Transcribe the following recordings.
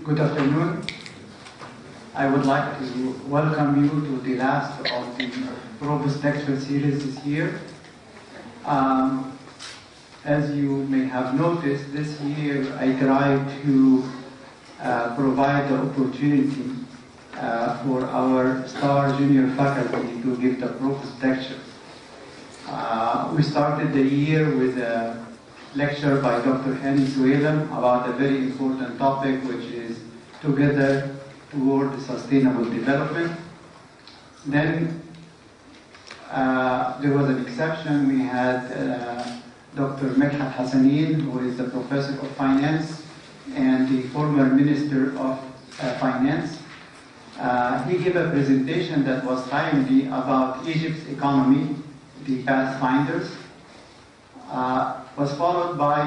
Good afternoon. I would like to welcome you to the last of the Provost lecture series this year. As you may have noticed, this year I tried to provide the opportunity for our star junior faculty to give the Provost lecture. We started the year with a lecture by Dr. Hani Suelam about a very important topic, which is Together Toward Sustainable Development. Then there was an exception. We had Dr. Medhat Hassanin, who is the professor of finance and the former minister of finance. He gave a presentation that was timely about Egypt's economy, the Pathfinders. Was followed by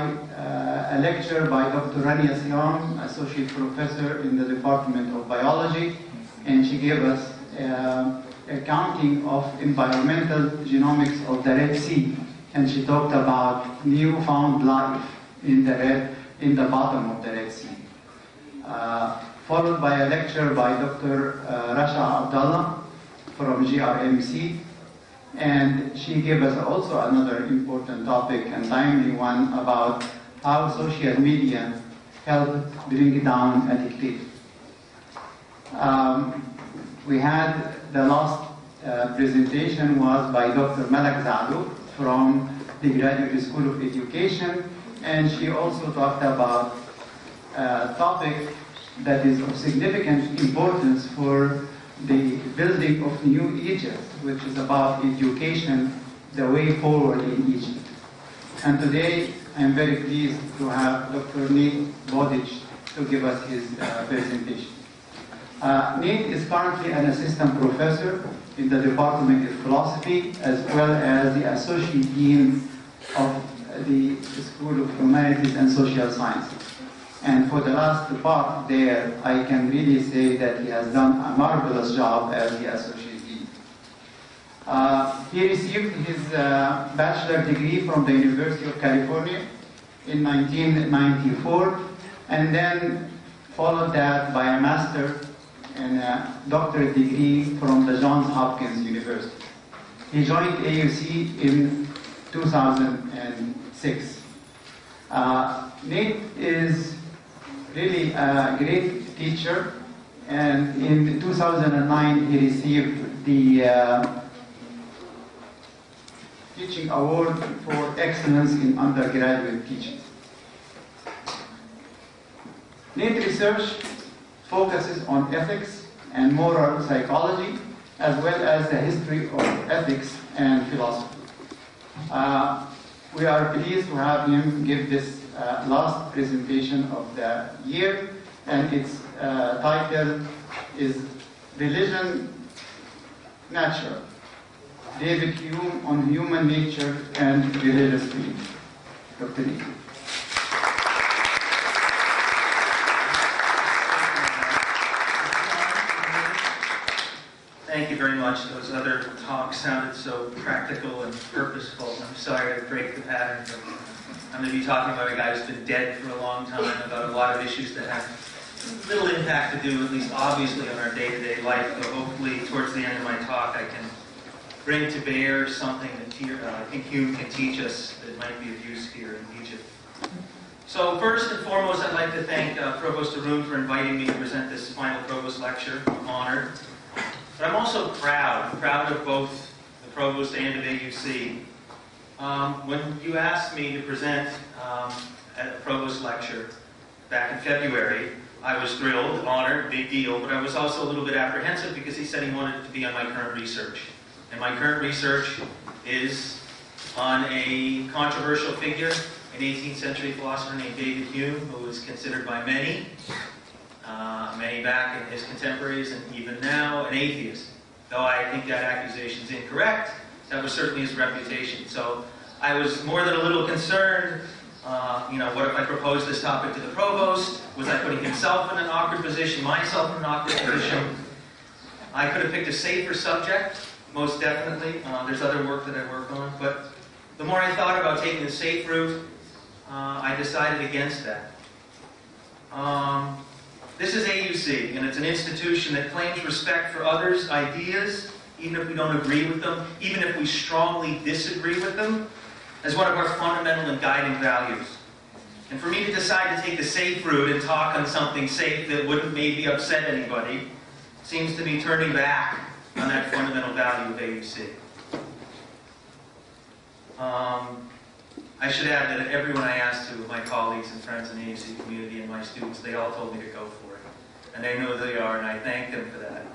a lecture by Dr. Rania Siam, associate professor in the Department of Biology, and she gave us a counting of environmental genomics of the Red Sea, and she talked about newfound life in the bottom of the Red Sea. Followed by a lecture by Dr. Rasha Abdallah from GRMC, and she gave us also another important topic and timely one about how social media help bring down a dictator. We had the last presentation was by Dr. Malak Zalou from the Graduate School of Education, and she also talked about a topic that is of significant importance for the building of New Egypt, which is about education, the way forward in Egypt. And today, I'm very pleased to have Dr. Bowditch to give us his presentation. Nate is currently an assistant professor in the Department of Philosophy, as well as the Associate Dean of the School of Humanities and Social Sciences. And for the last part there, I can really say that he has done a marvelous job as the Associate Dean. He received his bachelor degree from the University of California in 1994, and then followed that by a master and a doctorate degree from the Johns Hopkins University. He joined AUC in 2006. Nate is really a great teacher, and in 2009 he received the Teaching Award for Excellence in Undergraduate Teaching. Nate research focuses on ethics and moral psychology, as well as the history of ethics and philosophy. We are pleased to have him give this last presentation of the year, and its title is Religion Natural, David Hume on Human Nature and Religious Belief. Dr. Lee. Thank you very much. Those other talks sounded so practical and purposeful. I'm sorry to break the pattern, but I'm going to be talking about a guy who's been dead for a long time, about a lot of issues that have little impact to do, at least obviously, on our day-to-day life. But hopefully, towards the end of my talk, I can bring to bear something that I think Hume can teach us that might be of use here in Egypt. So first and foremost, I'd like to thank Provost Arun for inviting me to present this final Provost lecture. I'm honored. But I'm also proud of both the Provost and of AUC. When you asked me to present at a Provost lecture back in February, I was thrilled, honored, big deal, but I was also a little bit apprehensive because he said he wanted it to be on my current research. And my current research is on a controversial figure, an 18th century philosopher named David Hume, who is considered by many back in his contemporaries and even now, an atheist. Though I think that accusation is incorrect, that was certainly his reputation. So I was more than a little concerned, what if I proposed this topic to the Provost? Was I putting himself in an awkward position, myself in an awkward position? I could have picked a safer subject, most definitely. There's other work that I work on, but the more I thought about taking the safe route, I decided against that. This is AUC, and it's an institution that claims respect for others' ideas, even if we don't agree with them, even if we strongly disagree with them, as one of our fundamental and guiding values. And for me to decide to take the safe route and talk on something safe that wouldn't maybe upset anybody seems to be turning back on that fundamental value of AUC. I should add that everyone I asked to, my colleagues and friends in the AUC community and my students, they all told me to go for it. And they know who they are, and I thank them for that.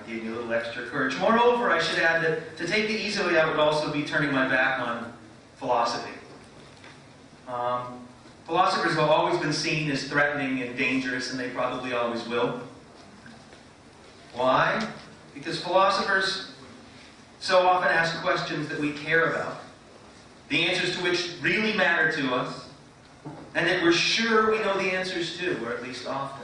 Gave me a little extra courage. Moreover, I should add that to take the easy way out would also be turning my back on philosophy. Philosophers have always been seen as threatening and dangerous, and they probably always will. Why? Because philosophers so often ask questions that we care about, the answers to which really matter to us, and that we're sure we know the answers to, or at least often.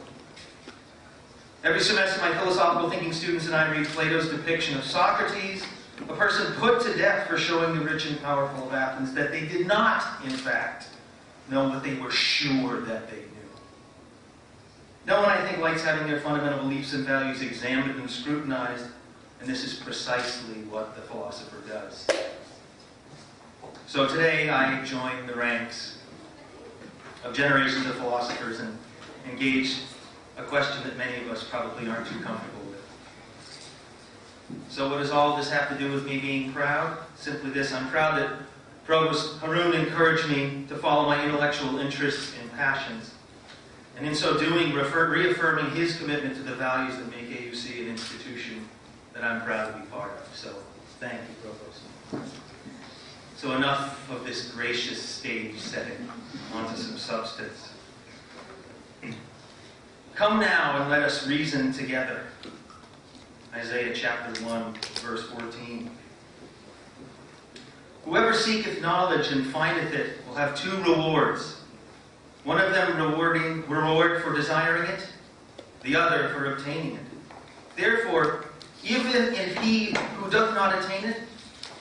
Every semester, my philosophical thinking students and I read Plato's depiction of Socrates, a person put to death for showing the rich and powerful of Athens that they did not, in fact, know what they were sure that they knew. No one, I think, likes having their fundamental beliefs and values examined and scrutinized, and this is precisely what the philosopher does. So today, I join the ranks of generations of philosophers and engage a question that many of us probably aren't too comfortable with. So what does all this have to do with me being proud? Simply this: I'm proud that Provost Haroon encouraged me to follow my intellectual interests and passions, and in so doing, reaffirming his commitment to the values that make AUC an institution that I'm proud to be part of. So, thank you, Provost. So enough of this gracious stage setting, onto some substance. Come now and let us reason together. Isaiah chapter 1, verse 14. Whoever seeketh knowledge and findeth it will have two rewards. One of them reward for desiring it, the other for obtaining it. Therefore, even if he who doth not attain it,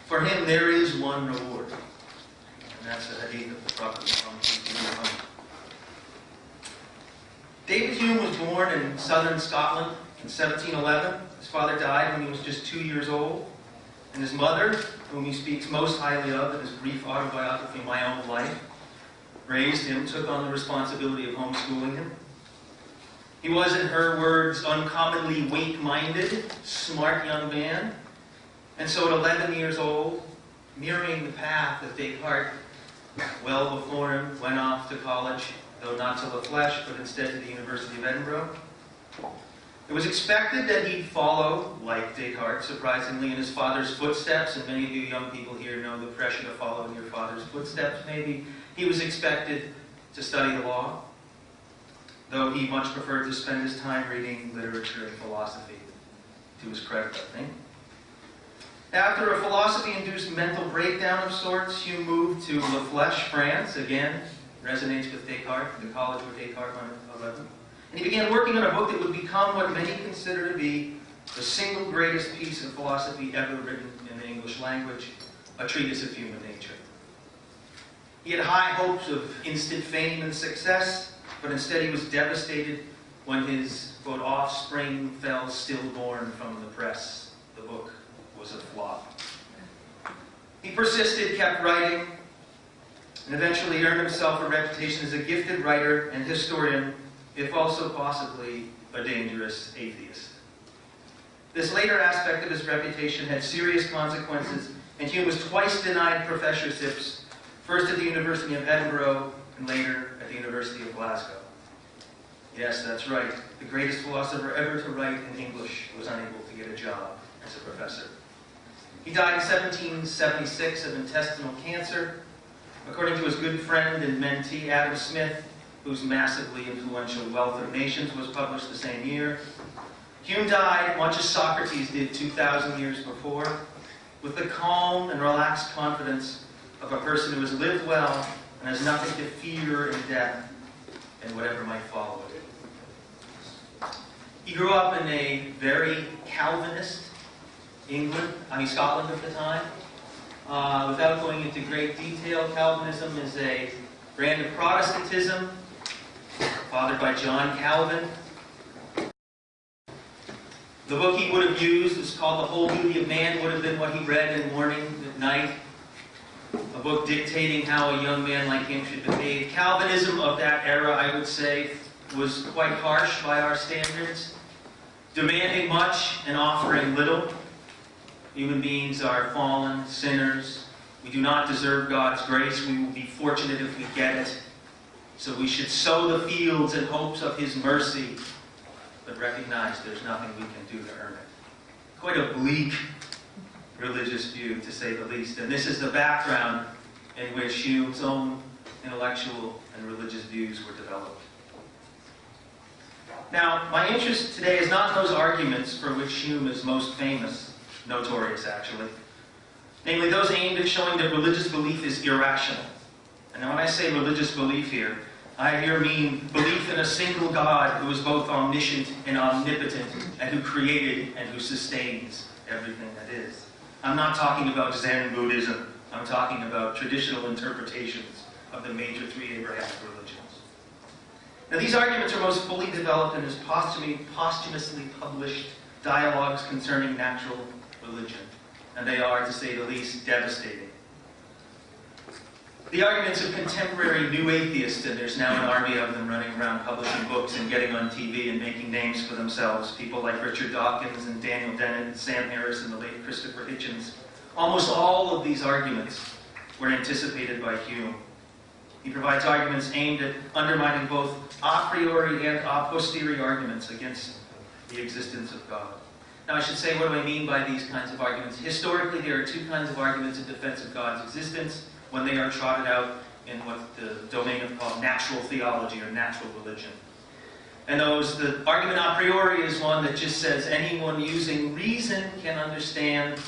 for him there is one reward. And that's the hadith of the Prophet Muhammad. David Hume was born in southern Scotland in 1711. His father died when he was just 2 years old. And his mother, whom he speaks most highly of in his brief autobiography, My Own Life, raised him, took on the responsibility of homeschooling him. He was, in her words, uncommonly weak-minded, smart young man. And so at 11 years old, mirroring the path of Descartes, well before him, went off to college, though not to the flesh, but instead to the University of Edinburgh. It was expected that he'd follow, like Descartes, surprisingly, in his father's footsteps, and many of you young people here know the pressure to follow in your father's footsteps, maybe. He was expected to study the law, though he much preferred to spend his time reading literature and philosophy, to his credit, I think. After a philosophy-induced mental breakdown of sorts, Hume moved to La Flèche, France, again, resonates with Descartes, the college where Descartes went at 11. And he began working on a book that would become what many consider to be the single greatest piece of philosophy ever written in the English language, a treatise of human nature. He had high hopes of instant fame and success, but instead he was devastated when his, quote, offspring fell stillborn from the press. The book was a flop. He persisted, kept writing, and eventually earned himself a reputation as a gifted writer and historian, if also possibly a dangerous atheist. This later aspect of his reputation had serious consequences, and Hume was twice denied professorships, first at the University of Edinburgh and later at the University of Glasgow. Yes, that's right. The greatest philosopher ever to write in English was unable to get a job as a professor. He died in 1776 of intestinal cancer. According to his good friend and mentee, Adam Smith, whose massively influential Wealth of Nations was published the same year, Hume died, much as Socrates did 2,000 years before, with the calm and relaxed confidence of a person who has lived well and has nothing to fear in death and whatever might follow it. He grew up in a very Calvinist Scotland at the time. Without going into great detail, Calvinism is a brand of Protestantism fathered by John Calvin, The book he would have used was called The Whole Duty of Man, would have been what he read in the morning, at night. A book dictating how a young man like him should behave. Calvinism of that era, I would say, was quite harsh by our standards, demanding much and offering little. Human beings are fallen sinners. We do not deserve God's grace. We will be fortunate if we get it. So we should sow the fields in hopes of His mercy, but recognize there's nothing we can do to earn it. Quite a bleak religious view, to say the least. And this is the background in which Hume's own intellectual and religious views were developed. Now, my interest today is not in those arguments for which Hume is most famous, notorious actually, namely those aimed at showing that religious belief is irrational. And now when I say religious belief here, I here mean belief in a single God who is both omniscient and omnipotent, and who created and who sustains everything that is. I'm not talking about Zen Buddhism. I'm talking about traditional interpretations of the major three Abrahamic religions. Now, these arguments are most fully developed in his posthumously published Dialogues Concerning Natural Religion, and they are, to say the least, devastating. The arguments of contemporary new atheists, and there's now an army of them running around publishing books and getting on TV and making names for themselves, people like Richard Dawkins and Daniel Dennett and Sam Harris and the late Christopher Hitchens. Almost all of these arguments were anticipated by Hume. He provides arguments aimed at undermining both a priori and a posteriori arguments against the existence of God. Now, I should say, what do I mean by these kinds of arguments? Historically, there are two kinds of arguments in defense of God's existence when they are trotted out in what the domain of called natural theology or natural religion. And the argument a priori is one that just says anyone using reason can understand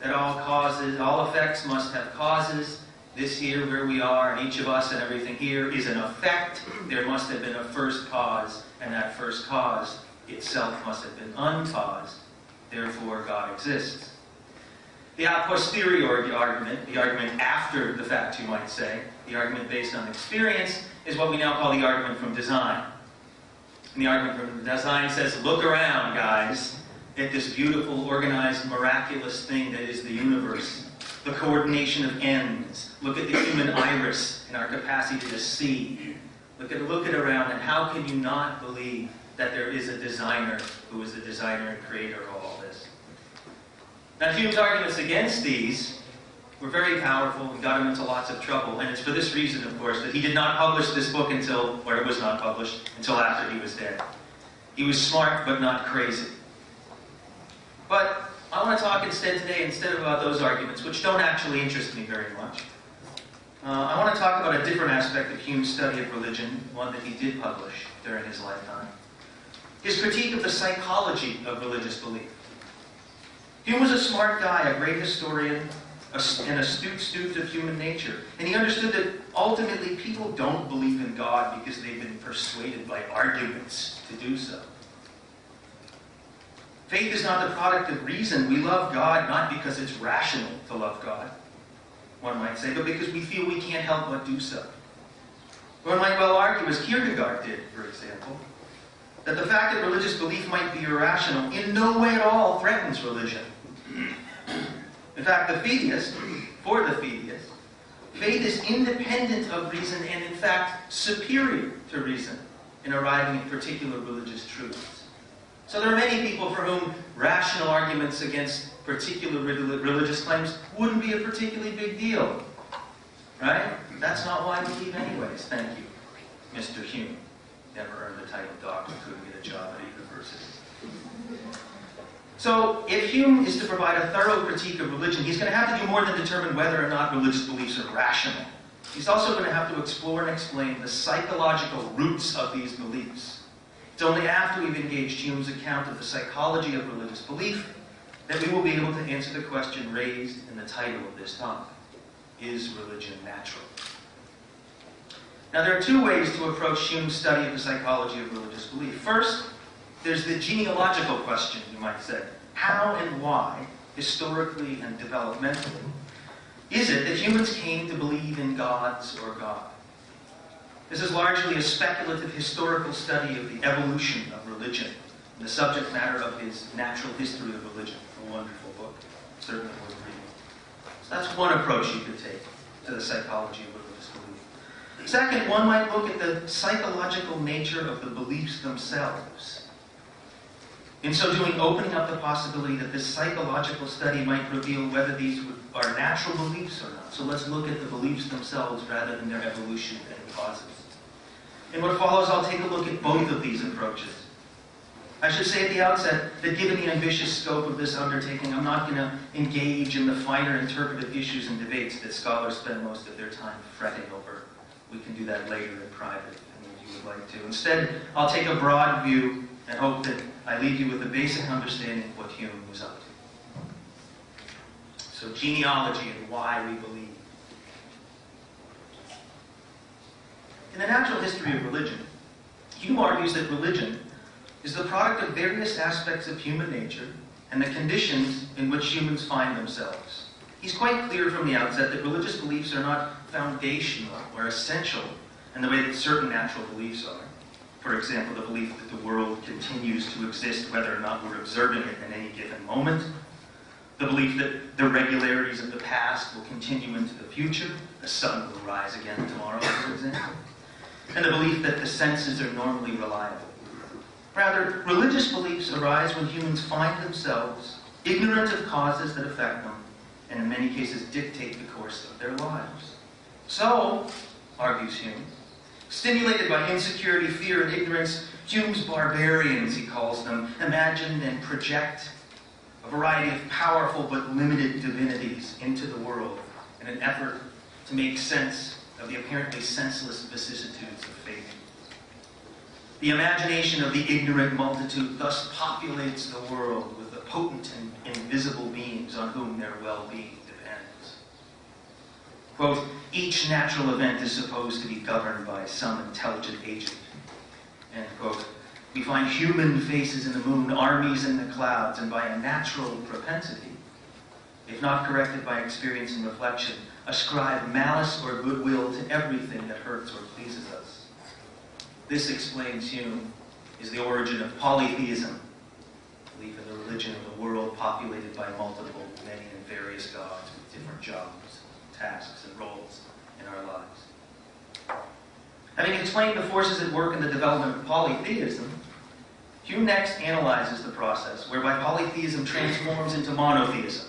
that all effects must have causes. This here, where we are, and each of us and everything here is an effect. There must have been a first cause, and that first cause itself must have been uncaused. Therefore, God exists. The a posteriori argument, the argument after the fact, you might say, the argument based on experience, is what we now call the argument from design. And the argument from design says, look around, guys, at this beautiful, organized, miraculous thing that is the universe. The coordination of ends. Look at the human iris and our capacity to see. Look at around, and how can you not believe that there is a designer who is the designer and creator of all this? Now, Hume's arguments against these were very powerful and got him into lots of trouble. And it's for this reason, of course, that he did not publish this book or it was not published until after he was dead. He was smart, but not crazy. But I want to talk instead about those arguments, which don't actually interest me very much. I want to talk about a different aspect of Hume's study of religion, one that he did publish during his lifetime. His critique of the psychology of religious belief. Hume was a smart guy, a great historian, an astute student of human nature. And he understood that ultimately people don't believe in God because they've been persuaded by arguments to do so. Faith is not the product of reason. We love God not because it's rational to love God, one might say, but because we feel we can't help but do so. One might well argue, as Kierkegaard did, for example, that the fact that religious belief might be irrational in no way at all threatens religion. In fact, for the theist, faith is independent of reason and, in fact, superior to reason in arriving at particular religious truths. So there are many people for whom rational arguments against particular religious claims wouldn't be a particularly big deal. Right? That's not why I believe anyways. Thank you, Mr. Hume. Never earned the title doctor, couldn't get a job at a university. So, if Hume is to provide a thorough critique of religion, he's going to have to do more than determine whether or not religious beliefs are rational. He's also going to have to explore and explain the psychological roots of these beliefs. It's only after we've engaged Hume's account of the psychology of religious belief that we will be able to answer the question raised in the title of this talk. Is religion natural? Now, there are two ways to approach Hume's study of the psychology of religious belief. First, there's the genealogical question, you might say. How and why, historically and developmentally, is it that humans came to believe in gods or God? This is largely a speculative historical study of the evolution of religion, the subject matter of his Natural History of Religion, a wonderful book, certainly worth reading. So that's one approach you could take to the psychology of religious belief. Second, one might look at the psychological nature of the beliefs themselves. In so doing, opening up the possibility that this psychological study might reveal whether these are natural beliefs or not. So let's look at the beliefs themselves rather than their evolution and causes. In what follows, I'll take a look at both of these approaches. I should say at the outset that given the ambitious scope of this undertaking, I'm not going to engage in the finer interpretive issues and debates that scholars spend most of their time fretting over. We can do that later in private, if you would like to. Instead, I'll take a broad view and hope that I leave you with a basic understanding of what Hume was up to. So, genealogy and why we believe. In the Natural History of Religion, Hume argues that religion is the product of various aspects of human nature and the conditions in which humans find themselves. He's quite clear from the outset that religious beliefs are not foundational or essential in the way that certain natural beliefs are. For example, the belief that the world continues to exist whether or not we're observing it in any given moment. The belief that the regularities of the past will continue into the future. The sun will rise again tomorrow, for example. And the belief that the senses are normally reliable. Rather, religious beliefs arise when humans find themselves ignorant of causes that affect them, and in many cases dictate the course of their lives. So, argues Hume, stimulated by insecurity, fear, and ignorance, Hume's barbarians, he calls them, imagine and project a variety of powerful but limited divinities into the world in an effort to make sense of the apparently senseless vicissitudes of fate. The imagination of the ignorant multitude thus populates the world with the potent and invisible beings on whom their well-being depends. Quote, each natural event is supposed to be governed by some intelligent agent. End quote. We find human faces in the moon, armies in the clouds, and by a natural propensity, if not corrected by experience and reflection, ascribe malice or goodwill to everything that hurts or pleases us. This, explains Hume, is the origin of polytheism, belief in the religion of a world populated by multiple, many and various gods with different jobs, tasks, and roles in our lives. Having explained the forces at work in the development of polytheism, Hume next analyzes the process whereby polytheism transforms into monotheism.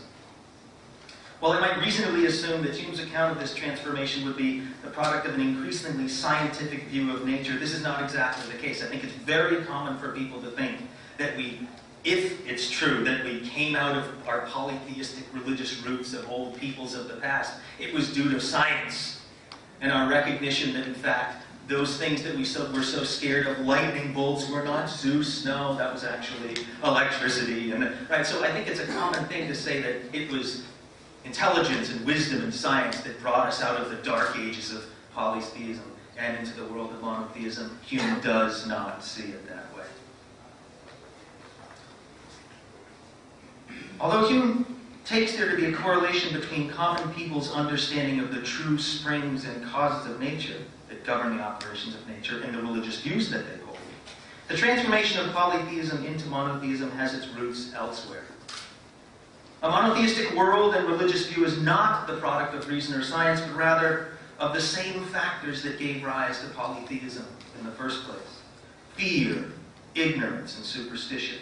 While I might reasonably assume that Hume's account of this transformation would be the product of an increasingly scientific view of nature, this is not exactly the case. I think it's very common for people to think that if it's true that we came out of our polytheistic religious roots of old peoples of the past, it was due to science and our recognition that, in fact, those things that we were so scared of, lightning bolts, were not Zeus. No, that was actually electricity. Right? So I think it's a common thing to say that it was intelligence and wisdom and science that brought us out of the dark ages of polytheism and into the world of monotheism. Hume does not see it that way. Although Hume takes there to be a correlation between common people's understanding of the true springs and causes of nature that govern the operations of nature and the religious views that they hold, the transformation of polytheism into monotheism has its roots elsewhere. A monotheistic world and religious view is not the product of reason or science, but rather of the same factors that gave rise to polytheism in the first place: fear, ignorance, and superstition.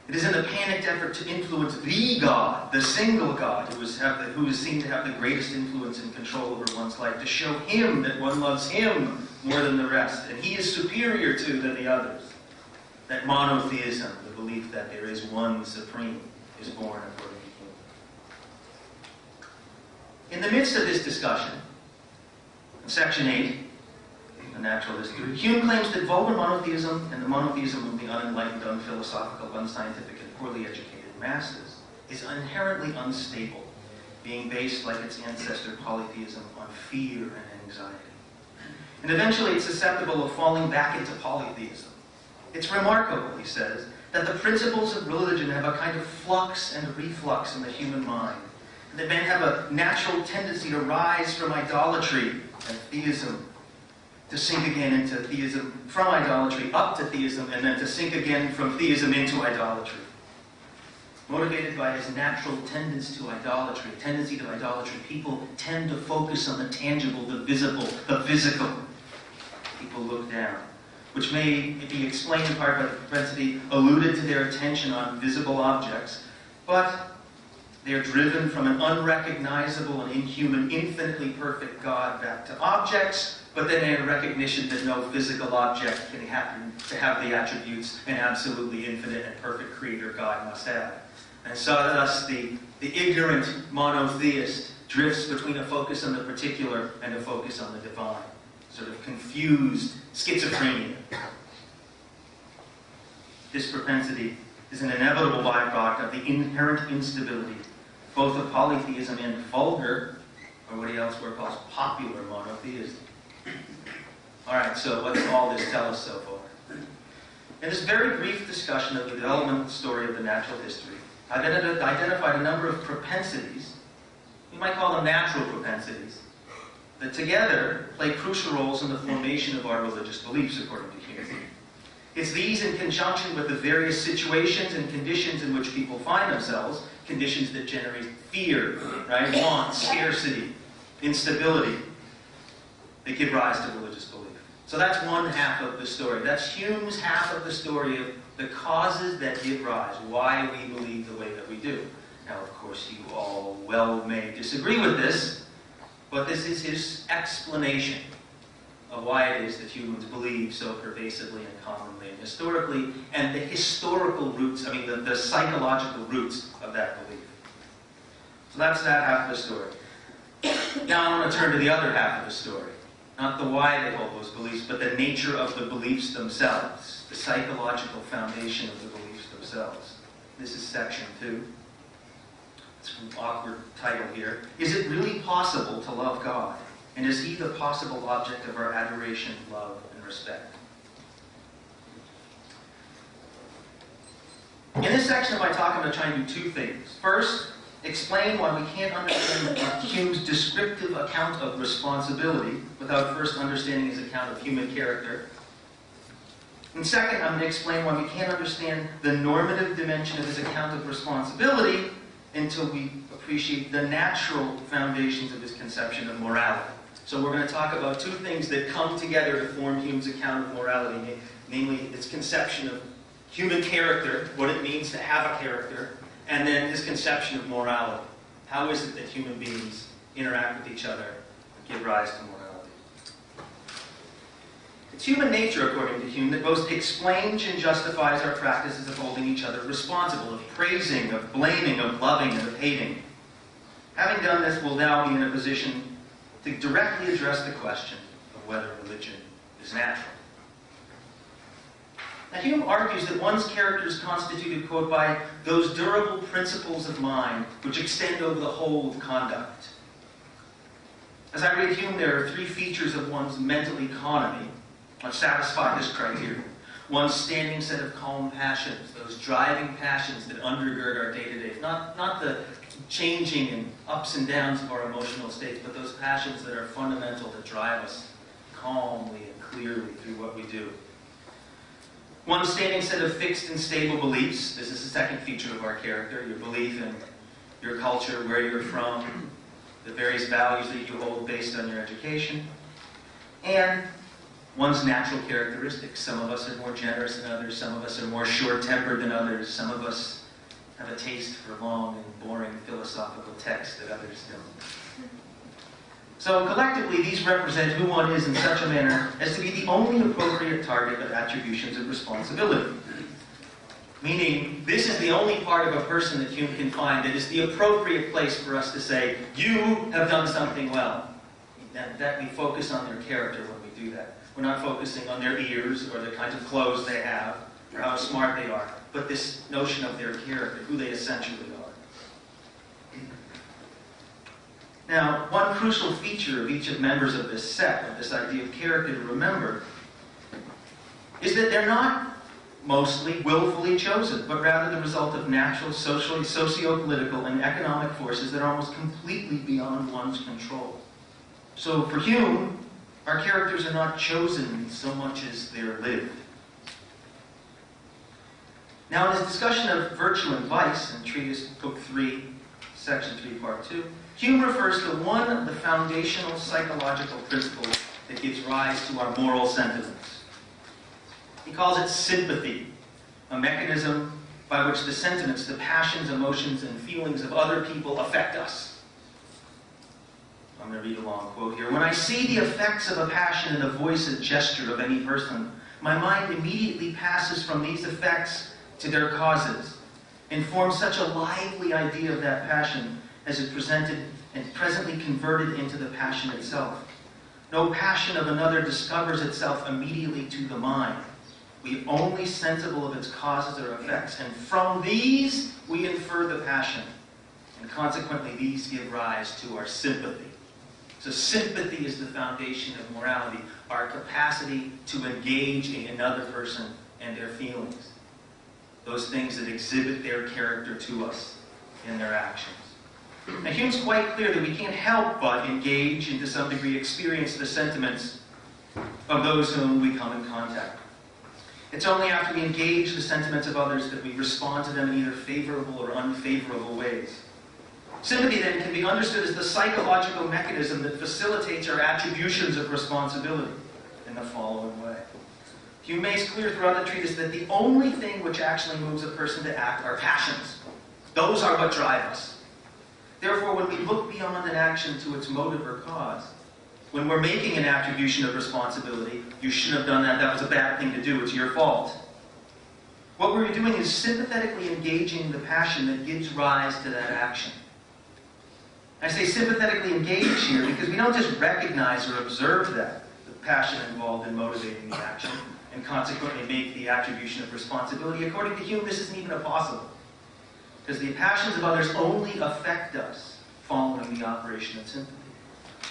It is in the panicked effort to influence the God, the single God, who is seen to have the greatest influence and control over one's life, to show him that one loves him more than the rest, and he is superior to than the others. That monotheism, the belief that there is one supreme, is born according to Hume. In the midst of this discussion, in Section 8, The Natural History, Hume claims that vulgar monotheism and the monotheism of the unenlightened, unphilosophical, unscientific, and poorly educated masses is inherently unstable, being based, like its ancestor polytheism, on fear and anxiety. And eventually it's susceptible of falling back into polytheism. It's remarkable, he says, that the principles of religion have a kind of flux and reflux in the human mind, and that men have a natural tendency to rise from idolatry and theism to sink again into theism, from idolatry up to theism, and then to sink again from theism into idolatry. Motivated by his natural tendency to idolatry, people tend to focus on the tangible, the visible, the physical. People look down, which may be explained in part by the propensity alluded to their attention on visible objects, but they are driven from an unrecognizable and inhuman, infinitely perfect God back to objects, but then in recognition that no physical object can happen to have the attributes an absolutely infinite and perfect creator God must have. And so thus the ignorant monotheist drifts between a focus on the particular and a focus on the divine. Sort of confused schizophrenia. This propensity is an inevitable byproduct of the inherent instability, both of polytheism and vulgar, or what he elsewhere calls popular monotheism. Alright, so what does all this tell us so far? In this very brief discussion of the developmental story of the natural history, I've identified a number of propensities, we might call them natural propensities, that together play crucial roles in the formation of our religious beliefs, according to Hume. It's these in conjunction with the various situations and conditions in which people find themselves, conditions that generate fear, right? Want, scarcity, instability, that give rise to religious belief. So that's one half of the story. That's Hume's half of the story of the causes that give rise, why we believe the way that we do. Now, of course, you all well may disagree with this, but this is his explanation of why it is that humans believe so pervasively and commonly and historically, and the historical roots, the psychological roots of that belief. So that's that half of the story. Now I want to turn to the other half of the story. Not the why they hold those beliefs, but the nature of the beliefs themselves, the psychological foundation of the beliefs themselves. This is section 2. It's an awkward title here. Is it really possible to love God? And is he the possible object of our adoration, love, and respect? In this section of my talk, I'm going to try and do two things. First, explain why we can't understand Hume's descriptive account of responsibility without first understanding his account of human character. And second, I'm going to explain why we can't understand the normative dimension of his account of responsibility until we appreciate the natural foundations of his conception of morality. So we're going to talk about two things that come together to form Hume's account of morality, namely its conception of human character, what it means to have a character, and then his conception of morality. How is it that human beings interact with each other and give rise to morality? It's human nature, according to Hume, that both explains and justifies our practices of holding each other responsible, of praising, of blaming, of loving, and of hating. Having done this, we'll now be in a position to directly address the question of whether religion is natural. Now, Hume argues that one's character is constituted, quote, by those durable principles of mind which extend over the whole of conduct. As I read Hume, there are three features of one's mental economy which satisfy this criteria. One's standing set of calm passions, those driving passions that undergird our day-to-day. Not the changing and ups and downs of our emotional states, but those passions that are fundamental to drive us calmly and clearly through what we do. One standing set of fixed and stable beliefs. This is the second feature of our character, your belief in your culture, where you're from, the various values that you hold based on your education, and one's natural characteristics. Some of us are more generous than others, some of us are more short-tempered than others, some of us have a taste for long and boring philosophical texts that others don't. So collectively, these represent who one is in such a manner as to be the only appropriate target of attributions of responsibility. Meaning, this is the only part of a person that Hume can find that is the appropriate place for us to say, you have done something well. And that we focus on their character when we do that. We're not focusing on their ears or the kinds of clothes they have or how smart they are, but this notion of their character, who they essentially are. Now, one crucial feature of each of members of this set, of this idea of character to remember, is that they're not mostly willfully chosen, but rather the result of natural, social, socio-political, and economic forces that are almost completely beyond one's control. So for Hume, Our characters are not chosen so much as they're lived. Now, in his discussion of virtue and vice, in Treatise Book 3, Section 3, Part 2, Hume refers to one of the foundational psychological principles that gives rise to our moral sentiments. He calls it sympathy, a mechanism by which the sentiments, the passions, emotions, and feelings of other people affect us. I'm going to read a long quote here. When I see the effects of a passion in the voice and gesture of any person, my mind immediately passes from these effects to their causes, and forms such a lively idea of that passion as it presented and presently converted into the passion itself. No passion of another discovers itself immediately to the mind. We are only sensible of its causes or effects, and from these we infer the passion, and consequently these give rise to our sympathy. So sympathy is the foundation of morality, our capacity to engage in another person and their feelings. Those things that exhibit their character to us in their actions. Now, Hume's quite clear that we can't help but engage and to some degree experience the sentiments of those whom we come in contact with. It's only after we engage the sentiments of others that we respond to them in either favorable or unfavorable ways. Sympathy, then, can be understood as the psychological mechanism that facilitates our attributions of responsibility in the following way. Hume makes clear throughout the treatise that the only thing which actually moves a person to act are passions. Those are what drive us. Therefore, when we look beyond an action to its motive or cause, when we're making an attribution of responsibility, you shouldn't have done that, that was a bad thing to do, it's your fault. What we're doing is sympathetically engaging the passion that gives rise to that action. I say sympathetically engage here because we don't just recognize or observe that, the passion involved in motivating the action, and consequently make the attribution of responsibility. According to Hume, this isn't even possible, because the passions of others only affect us following the operation of sympathy.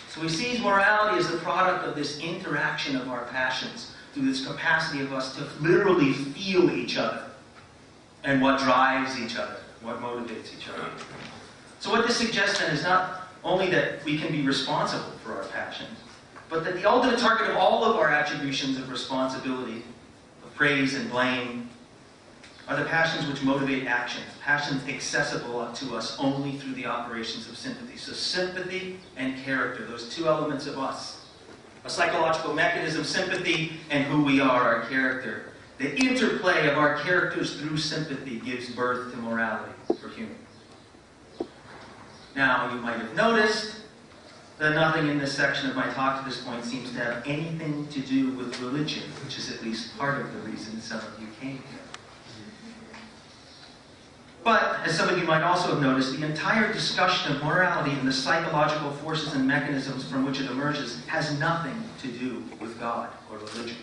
So he sees morality as the product of this interaction of our passions, through this capacity of us to literally feel each other, and what drives each other, what motivates each other. So what this suggests then is not only that we can be responsible for our passions, but that the ultimate target of all of our attributions of responsibility, of praise and blame, are the passions which motivate actions, passions accessible to us only through the operations of sympathy. So sympathy and character, those two elements of us. A psychological mechanism, sympathy, and who we are, our character. The interplay of our characters through sympathy gives birth to morality for humans. Now, you might have noticed that nothing in this section of my talk to this point seems to have anything to do with religion, which is at least part of the reason some of you came here. But, as some of you might also have noticed, the entire discussion of morality and the psychological forces and mechanisms from which it emerges has nothing to do with God or religion.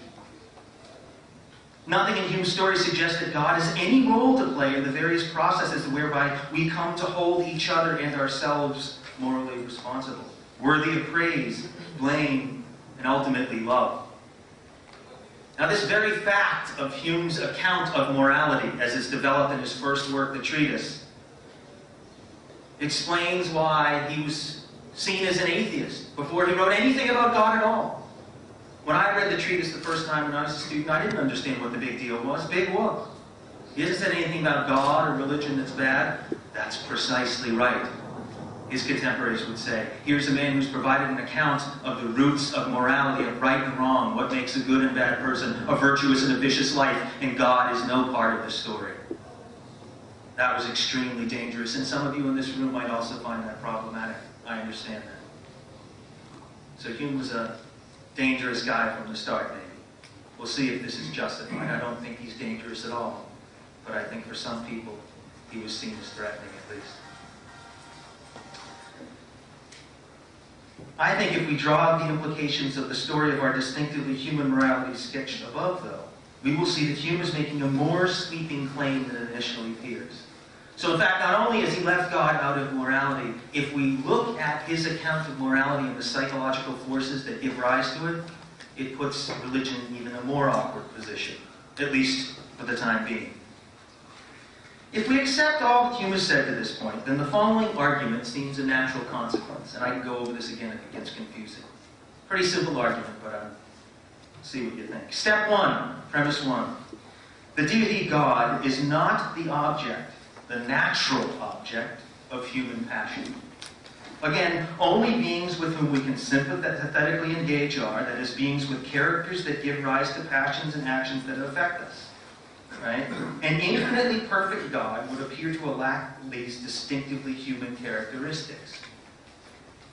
Nothing in Hume's story suggests that God has any role to play in the various processes whereby we come to hold each other and ourselves morally responsible, worthy of praise, blame, and ultimately love. Now, this very fact of Hume's account of morality, as it's developed in his first work, the Treatise, explains why he was seen as an atheist before he wrote anything about God at all. When I read the Treatise the first time when I was a student, I didn't understand what the big deal was. Big whoop. He hasn't said anything about God or religion that's bad. That's precisely right. His contemporaries would say, here's a man who's provided an account of the roots of morality, of right and wrong, what makes a good and bad person, a virtuous and a vicious life, and God is no part of the story. That was extremely dangerous, and some of you in this room might also find that problematic. I understand that. So Hume was a dangerous guy from the start, maybe. We'll see if this is justified. I don't think he's dangerous at all, but I think for some people, he was seen as threatening at least. I think if we draw out the implications of the story of our distinctively human morality sketched above, though, we will see that Hume is making a more sweeping claim than initially appears. So in fact, not only has he left God out of morality, if we look at his account of morality and the psychological forces that give rise to it, it puts religion in even a more awkward position, at least for the time being. If we accept all that Hume has said to this point, then the following argument seems a natural consequence, and I can go over this again if it gets confusing. Pretty simple argument, but see what you think. Step one, premise one. The deity God is not the object, the natural object of human passion. Again, only beings with whom we can sympathetically engage are, that is, beings with characters that give rise to passions and actions that affect us. Right? An infinitely perfect God would appear to lack these distinctively human characteristics.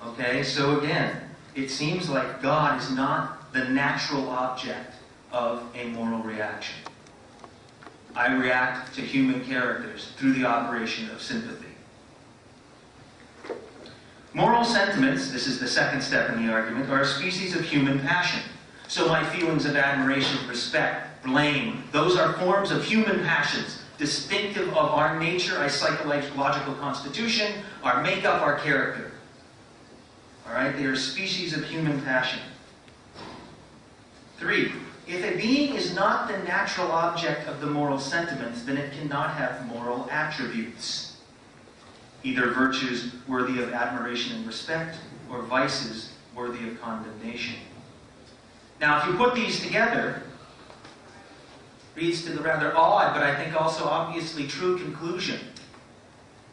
Okay, so again, it seems like God is not the natural object of a moral reaction. I react to human characters through the operation of sympathy. Moral sentiments, this is the second step in the argument, are a species of human passion. So my feelings of admiration, respect, blame, those are forms of human passions, distinctive of our nature, our psychological constitution, our makeup, our character. All right, they are a species of human passion. 3. If a being is not the natural object of the moral sentiments, then it cannot have moral attributes, either virtues worthy of admiration and respect, or vices worthy of condemnation. Now, if you put these together, leads to the rather odd, but I think also obviously true conclusion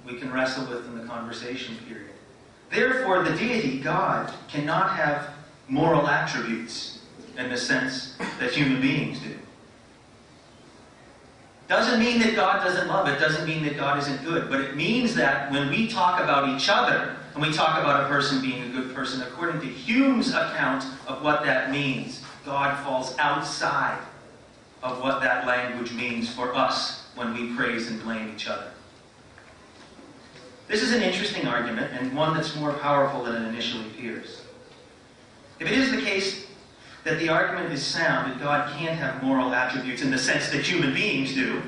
we can wrestle with in the conversation period. Therefore, the deity, God, cannot have moral attributes in the sense that human beings do. Doesn't mean that God doesn't love it, doesn't mean that God isn't good, but it means that when we talk about each other, and we talk about a person being a good person, according to Hume's account of what that means, God falls outside of what that language means for us when we praise and blame each other. This is an interesting argument, and one that's more powerful than it initially appears. If it is the case that the argument is sound, that God can't have moral attributes in the sense that human beings do,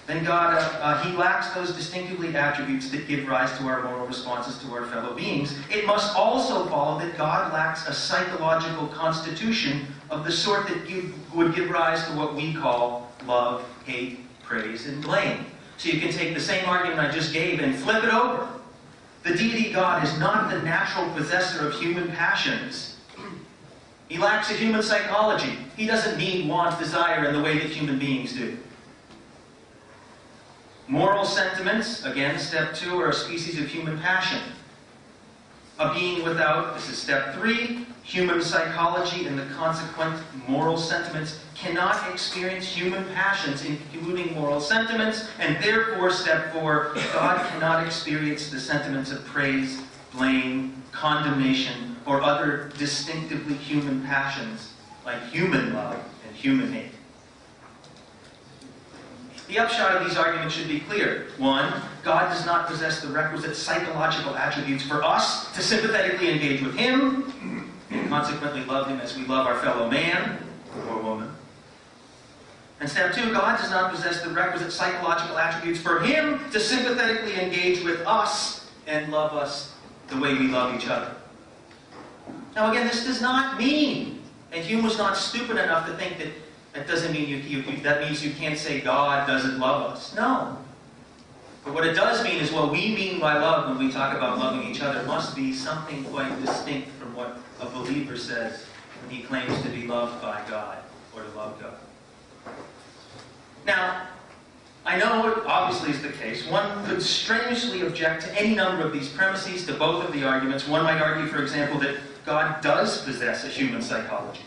then God, He lacks those distinctively attributes that give rise to our moral responses to our fellow beings. It must also follow that God lacks a psychological constitution of the sort that would give rise to what we call love, hate, praise, and blame. So you can take the same argument I just gave and flip it over. The deity God is not the natural possessor of human passions. He lacks a human psychology. He doesn't need, want, desire in the way that human beings do. Moral sentiments, again, step 2, are a species of human passion. A being without, this is step 3, human psychology and the consequent moral sentiments cannot experience human passions, including moral sentiments, and therefore, step 4, God cannot experience the sentiments of praise, blame, condemnation, or other distinctively human passions like human love and human hate. The upshot of these arguments should be clear. 1, God does not possess the requisite psychological attributes for us to sympathetically engage with Him, and consequently love Him as we love our fellow man or woman. And step 2, God does not possess the requisite psychological attributes for Him to sympathetically engage with us and love us the way we love each other. Now again, this does not mean, and Hume was not stupid enough to think that that doesn't mean that means you can't say God doesn't love us. No. But what it does mean is what we mean by love when we talk about loving each other must be something quite distinct from what a believer says when he claims to be loved by God or to love God. Now, I know it obviously is the case. One could strenuously object to any number of these premises, to both of the arguments. One might argue, for example, that God does possess a human psychology.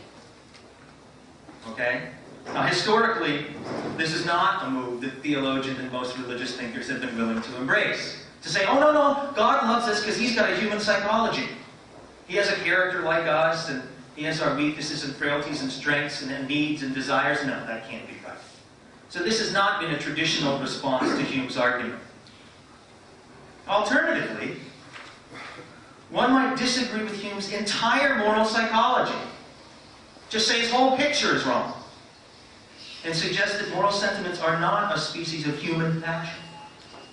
Okay? Now, historically, this is not a move that theologians and most religious thinkers have been willing to embrace. To say, oh, no, God loves us because He's got a human psychology. He has a character like us, and He has our weaknesses and frailties and strengths and needs and desires. No, that can't be right. So this has not been a traditional response to Hume's argument. Alternatively, one might disagree with Hume's entire moral psychology. Just say his whole picture is wrong. And suggest that moral sentiments are not a species of human passion.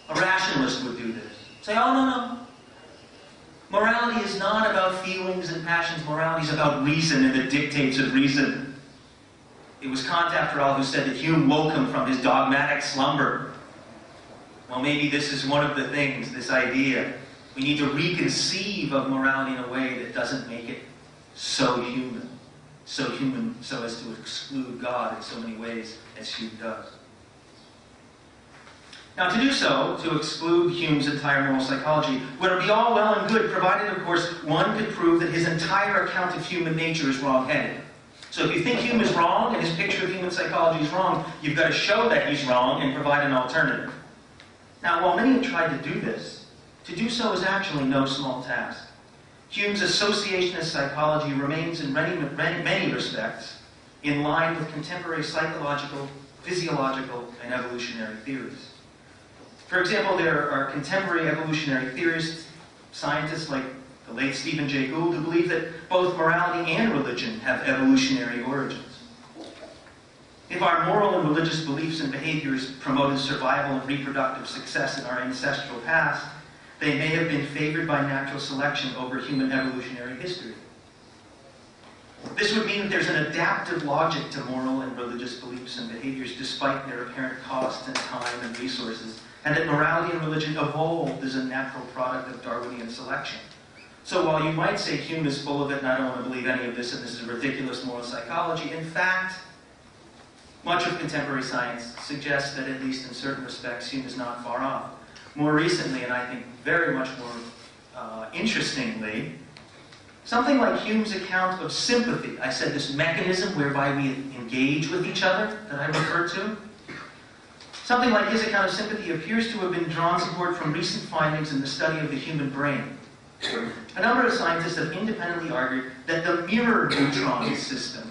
A rationalist would do this. Say, oh, no. Morality is not about feelings and passions. Morality is about reason and the dictates of reason. It was Kant, after all, who said that Hume woke him from his dogmatic slumber. Well, maybe this is one of the things, this idea We need to reconceive of morality in a way that doesn't make it so human so as to exclude God in so many ways as Hume does. Now, to do so, to exclude Hume's entire moral psychology, would be all well and good, provided, of course, one could prove that his entire account of human nature is wrong-headed. So if you think Hume is wrong and his picture of human psychology is wrong, you've got to show that he's wrong and provide an alternative. Now, while many have tried to do this, to do so is actually no small task. Hume's associationist psychology remains in many respects in line with contemporary psychological, physiological, and evolutionary theories. For example, there are contemporary evolutionary theorists, scientists like the late Stephen Jay Gould, who believe that both morality and religion have evolutionary origins. If our moral and religious beliefs and behaviors promoted survival and reproductive success in our ancestral past, they may have been favored by natural selection over human evolutionary history. This would mean that there's an adaptive logic to moral and religious beliefs and behaviors despite their apparent cost and time and resources, and that morality and religion evolved as a natural product of Darwinian selection. So while you might say Hume is full of it and I don't want to believe any of this and this is a ridiculous moral psychology, in fact, much of contemporary science suggests that at least in certain respects Hume is not far off. More recently, and I think very much more interestingly, something like Hume's account of sympathy, I said this mechanism whereby we engage with each other that I referred to, something like his account of sympathy appears to have been drawn support from recent findings in the study of the human brain. A number of scientists have independently argued that the mirror neutron system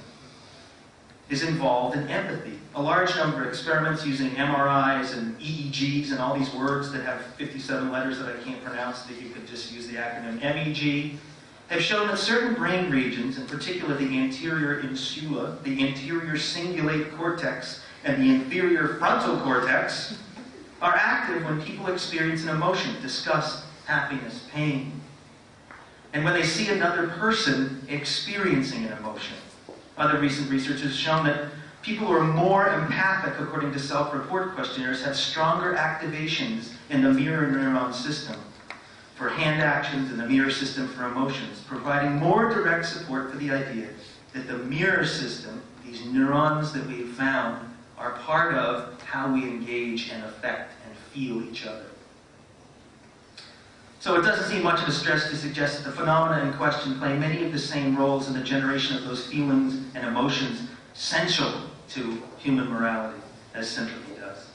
is involved in empathy. A large number of experiments using MRIs and EEGs and all these words that have 57 letters that I can't pronounce, that you could just use the acronym MEG, have shown that certain brain regions, in particular the anterior insula, the anterior cingulate cortex, and the inferior frontal cortex, are active when people experience an emotion, disgust, happiness, pain, and when they see another person experiencing an emotion. Other recent research has shown that people who are more empathic, according to self-report questionnaires, have stronger activations in the mirror neuron system for hand actions and the mirror system for emotions, providing more direct support for the idea that the mirror system, these neurons that we've found, are part of how we engage and affect and feel each other. So it doesn't seem much of a stretch to suggest that the phenomena in question play many of the same roles in the generation of those feelings and emotions essential to human morality as sympathy does.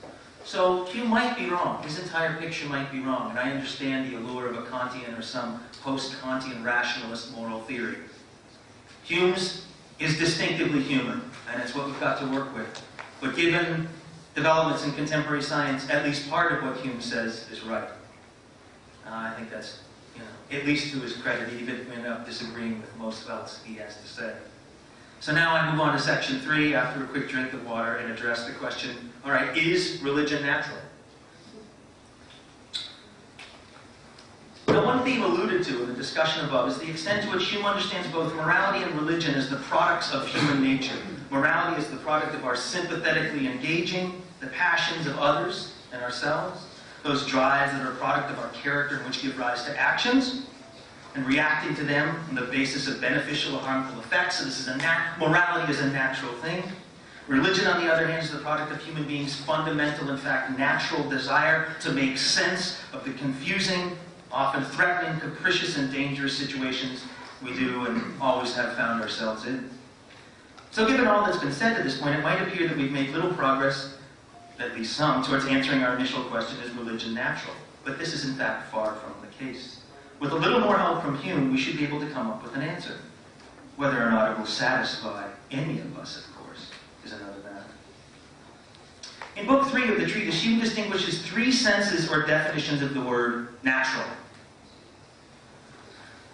So Hume might be wrong. His entire picture might be wrong, and I understand the allure of a Kantian or some post-Kantian rationalist moral theory. Hume's is distinctively human, and it's what we've got to work with. But given developments in contemporary science, at least part of what Hume says is right. I think that's, at least to his credit, even if we end up disagreeing with most else he has to say. So now I move on to section 3 after a quick drink of water and address the question, all right, is religion natural? Now, one theme alluded to in the discussion above is the extent to which Hume understands both morality and religion as the products of human nature. Morality is the product of our sympathetically engaging the passions of others and ourselves, those drives that are a product of our character and which give rise to actions, and reacting to them on the basis of beneficial or harmful effects. So this is morality is a natural thing. Religion, on the other hand, is the product of human beings' fundamental, in fact, natural desire to make sense of the confusing, often threatening, capricious, and dangerous situations we do and always have found ourselves in. So given all that's been said to this point, it might appear that we've made little progress, at least some, towards answering our initial question, is religion natural? But this is in fact far from the case. With a little more help from Hume, we should be able to come up with an answer. Whether or not it will satisfy any of us, of course, is another matter. In Book 3 of the treatise, Hume distinguishes 3 senses or definitions of the word natural.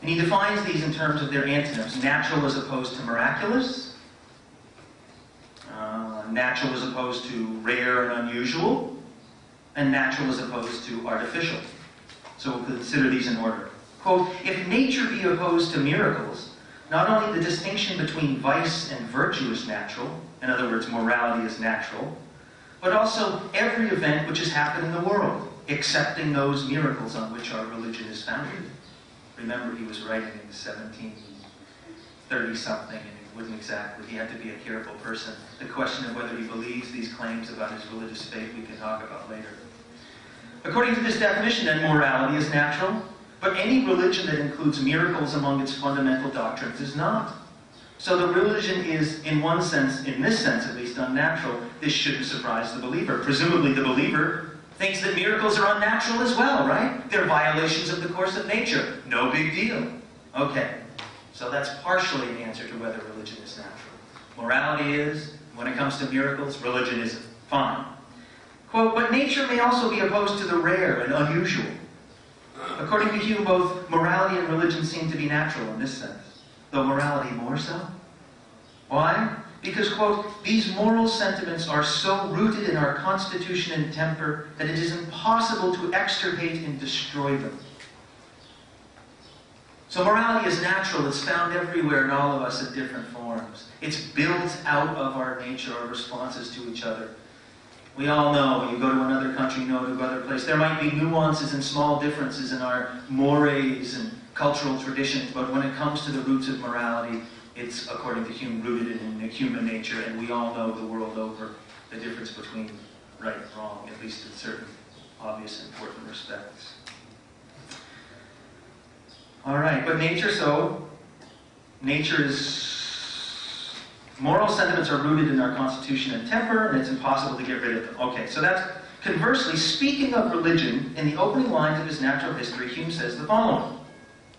And he defines these in terms of their antonyms: natural as opposed to miraculous, natural as opposed to rare and unusual, and natural as opposed to artificial. So we'll consider these in order. Quote, if nature be opposed to miracles, not only the distinction between vice and virtue is natural, in other words, morality is natural, but also every event which has happened in the world, accepting those miracles on which our religion is founded. Remember, he was writing in 1730-something, and it wasn't exactly, he had to be a careful person. The question of whether he believes these claims about his religious faith we can talk about later. According to this definition, then, morality is natural, but any religion that includes miracles among its fundamental doctrines is not. So the religion is, in one sense, in this sense at least, unnatural. This shouldn't surprise the believer. Presumably the believer thinks that miracles are unnatural as well, right? They're violations of the course of nature. No big deal. Okay, so that's partially an answer to whether religion is natural. Morality is, when it comes to miracles, religion isn't. Fine. Quote, but nature may also be opposed to the rare and unusual. According to Hume, both morality and religion seem to be natural in this sense, though morality more so. Why? Because, quote, these moral sentiments are so rooted in our constitution and temper that it is impossible to extirpate and destroy them. So morality is natural. It's found everywhere in all of us in different forms. It's built out of our nature, our responses to each other. We all know, when you go to another country, to other place, there might be nuances and small differences in our mores and cultural traditions, but when it comes to the roots of morality, it's, according to Hume, rooted in human nature, and we all know the world over the difference between right and wrong, at least in certain obvious important respects. All right, but nature is... Moral sentiments are rooted in our constitution and temper, and it's impossible to get rid of them. Okay, so that's... Conversely, speaking of religion, in the opening lines of his Natural History, Hume says the following,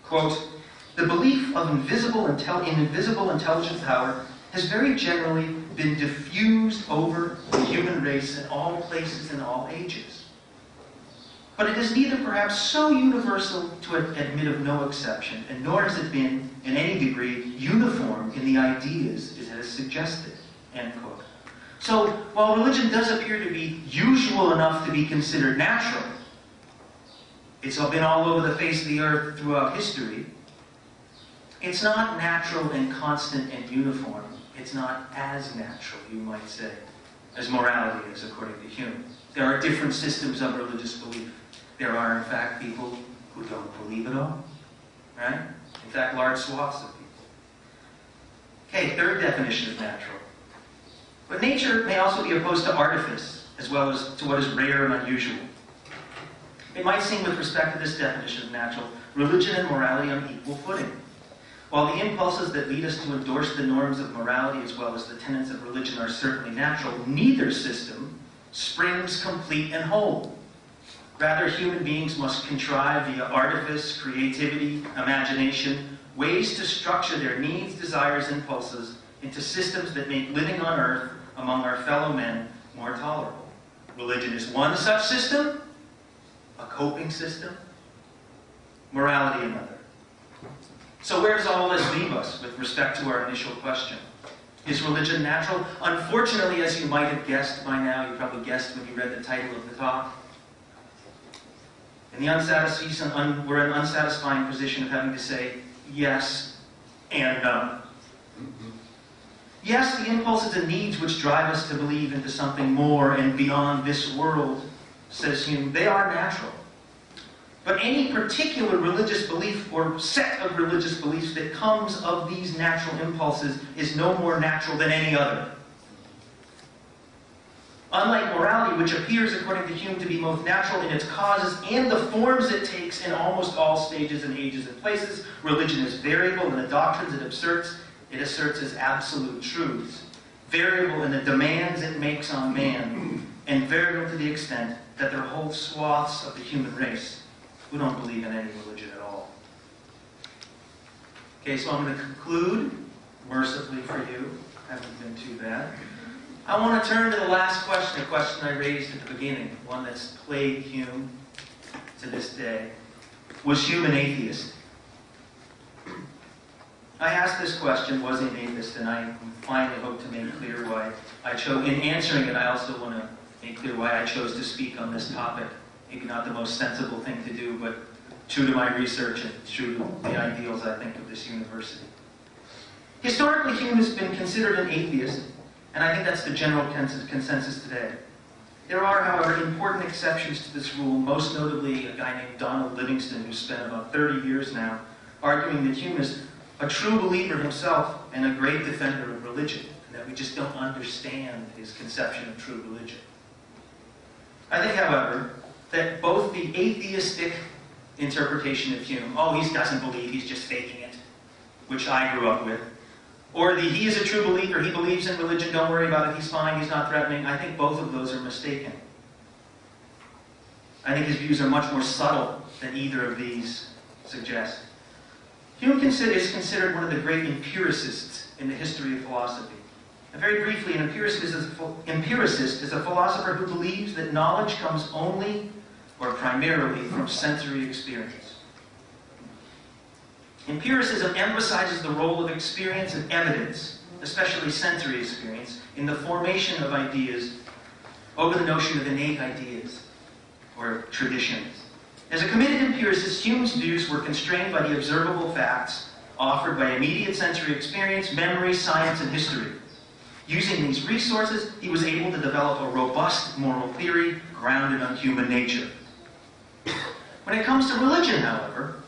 quote, the belief of invisible intelligent power has very generally been diffused over the human race in all places and all ages. But it is neither perhaps so universal to admit of no exception, and nor has it been, in any degree, uniform in the ideas it has suggested. End quote. So, while religion does appear to be usual enough to be considered natural, it's been all over the face of the earth throughout history, it's not natural and constant and uniform. It's not as natural, you might say, as morality is, according to Hume. There are different systems of religious belief. There are, in fact, people who don't believe at all, right? In fact, large swaths of people. Okay, third definition of natural. But nature may also be opposed to artifice, as well as to what is rare and unusual. It might seem, with respect to this definition of natural, religion and morality on equal footing. While the impulses that lead us to endorse the norms of morality as well as the tenets of religion are certainly natural, neither system springs complete and whole. Rather, human beings must contrive via artifice, creativity, imagination, ways to structure their needs, desires, impulses into systems that make living on earth among our fellow men more tolerable. Religion is one such system, a coping system, morality another. So where does all this leave us with respect to our initial question? Is religion natural? Unfortunately, as you might have guessed by now, you probably guessed when you read the title of the talk, we're in an unsatisfying position of having to say yes and no. Yes, the impulses and needs which drive us to believe into something more and beyond this world, says Hume, they are natural. But any particular religious belief or set of religious beliefs that comes of these natural impulses is no more natural than any other. Unlike morality, which appears, according to Hume, to be both natural in its causes and the forms it takes in almost all stages and ages and places, religion is variable in the doctrines it asserts as absolute truths, variable in the demands it makes on man, and variable to the extent that there are whole swaths of the human race who don't believe in any religion at all. Okay, so I'm going to conclude, mercifully for you. Hasn't been too bad. I want to turn to the last question, a question I raised at the beginning, one that's plagued Hume to this day. Was Hume an atheist? I asked this question, was he an atheist, and I finally hope to make clear why I chose, in answering it, I also want to make clear why I chose to speak on this topic. Maybe not the most sensible thing to do, but true to my research and true to the ideals, I think, of this university. Historically, Hume has been considered an atheist, and I think that's the general consensus today. There are, however, important exceptions to this rule, most notably a guy named Donald Livingston, who spent about 30 years now arguing that Hume is a true believer himself and a great defender of religion, and that we just don't understand his conception of true religion. I think, however, that both the atheistic interpretation of Hume, oh, he doesn't believe, he's just faking it, which I grew up with, or the he is a true believer, he believes in religion, don't worry about it, he's fine, he's not threatening, I think both of those are mistaken. I think his views are much more subtle than either of these suggest. Hume is considered one of the great empiricists in the history of philosophy. And very briefly, an empiricist is a philosopher who believes that knowledge comes only or primarily from sensory experience. Empiricism emphasizes the role of experience and evidence, especially sensory experience, in the formation of ideas over the notion of innate ideas or traditions. As a committed empiricist, Hume's views were constrained by the observable facts offered by immediate sensory experience, memory, science, and history. Using these resources, he was able to develop a robust moral theory grounded on human nature. When it comes to religion, however,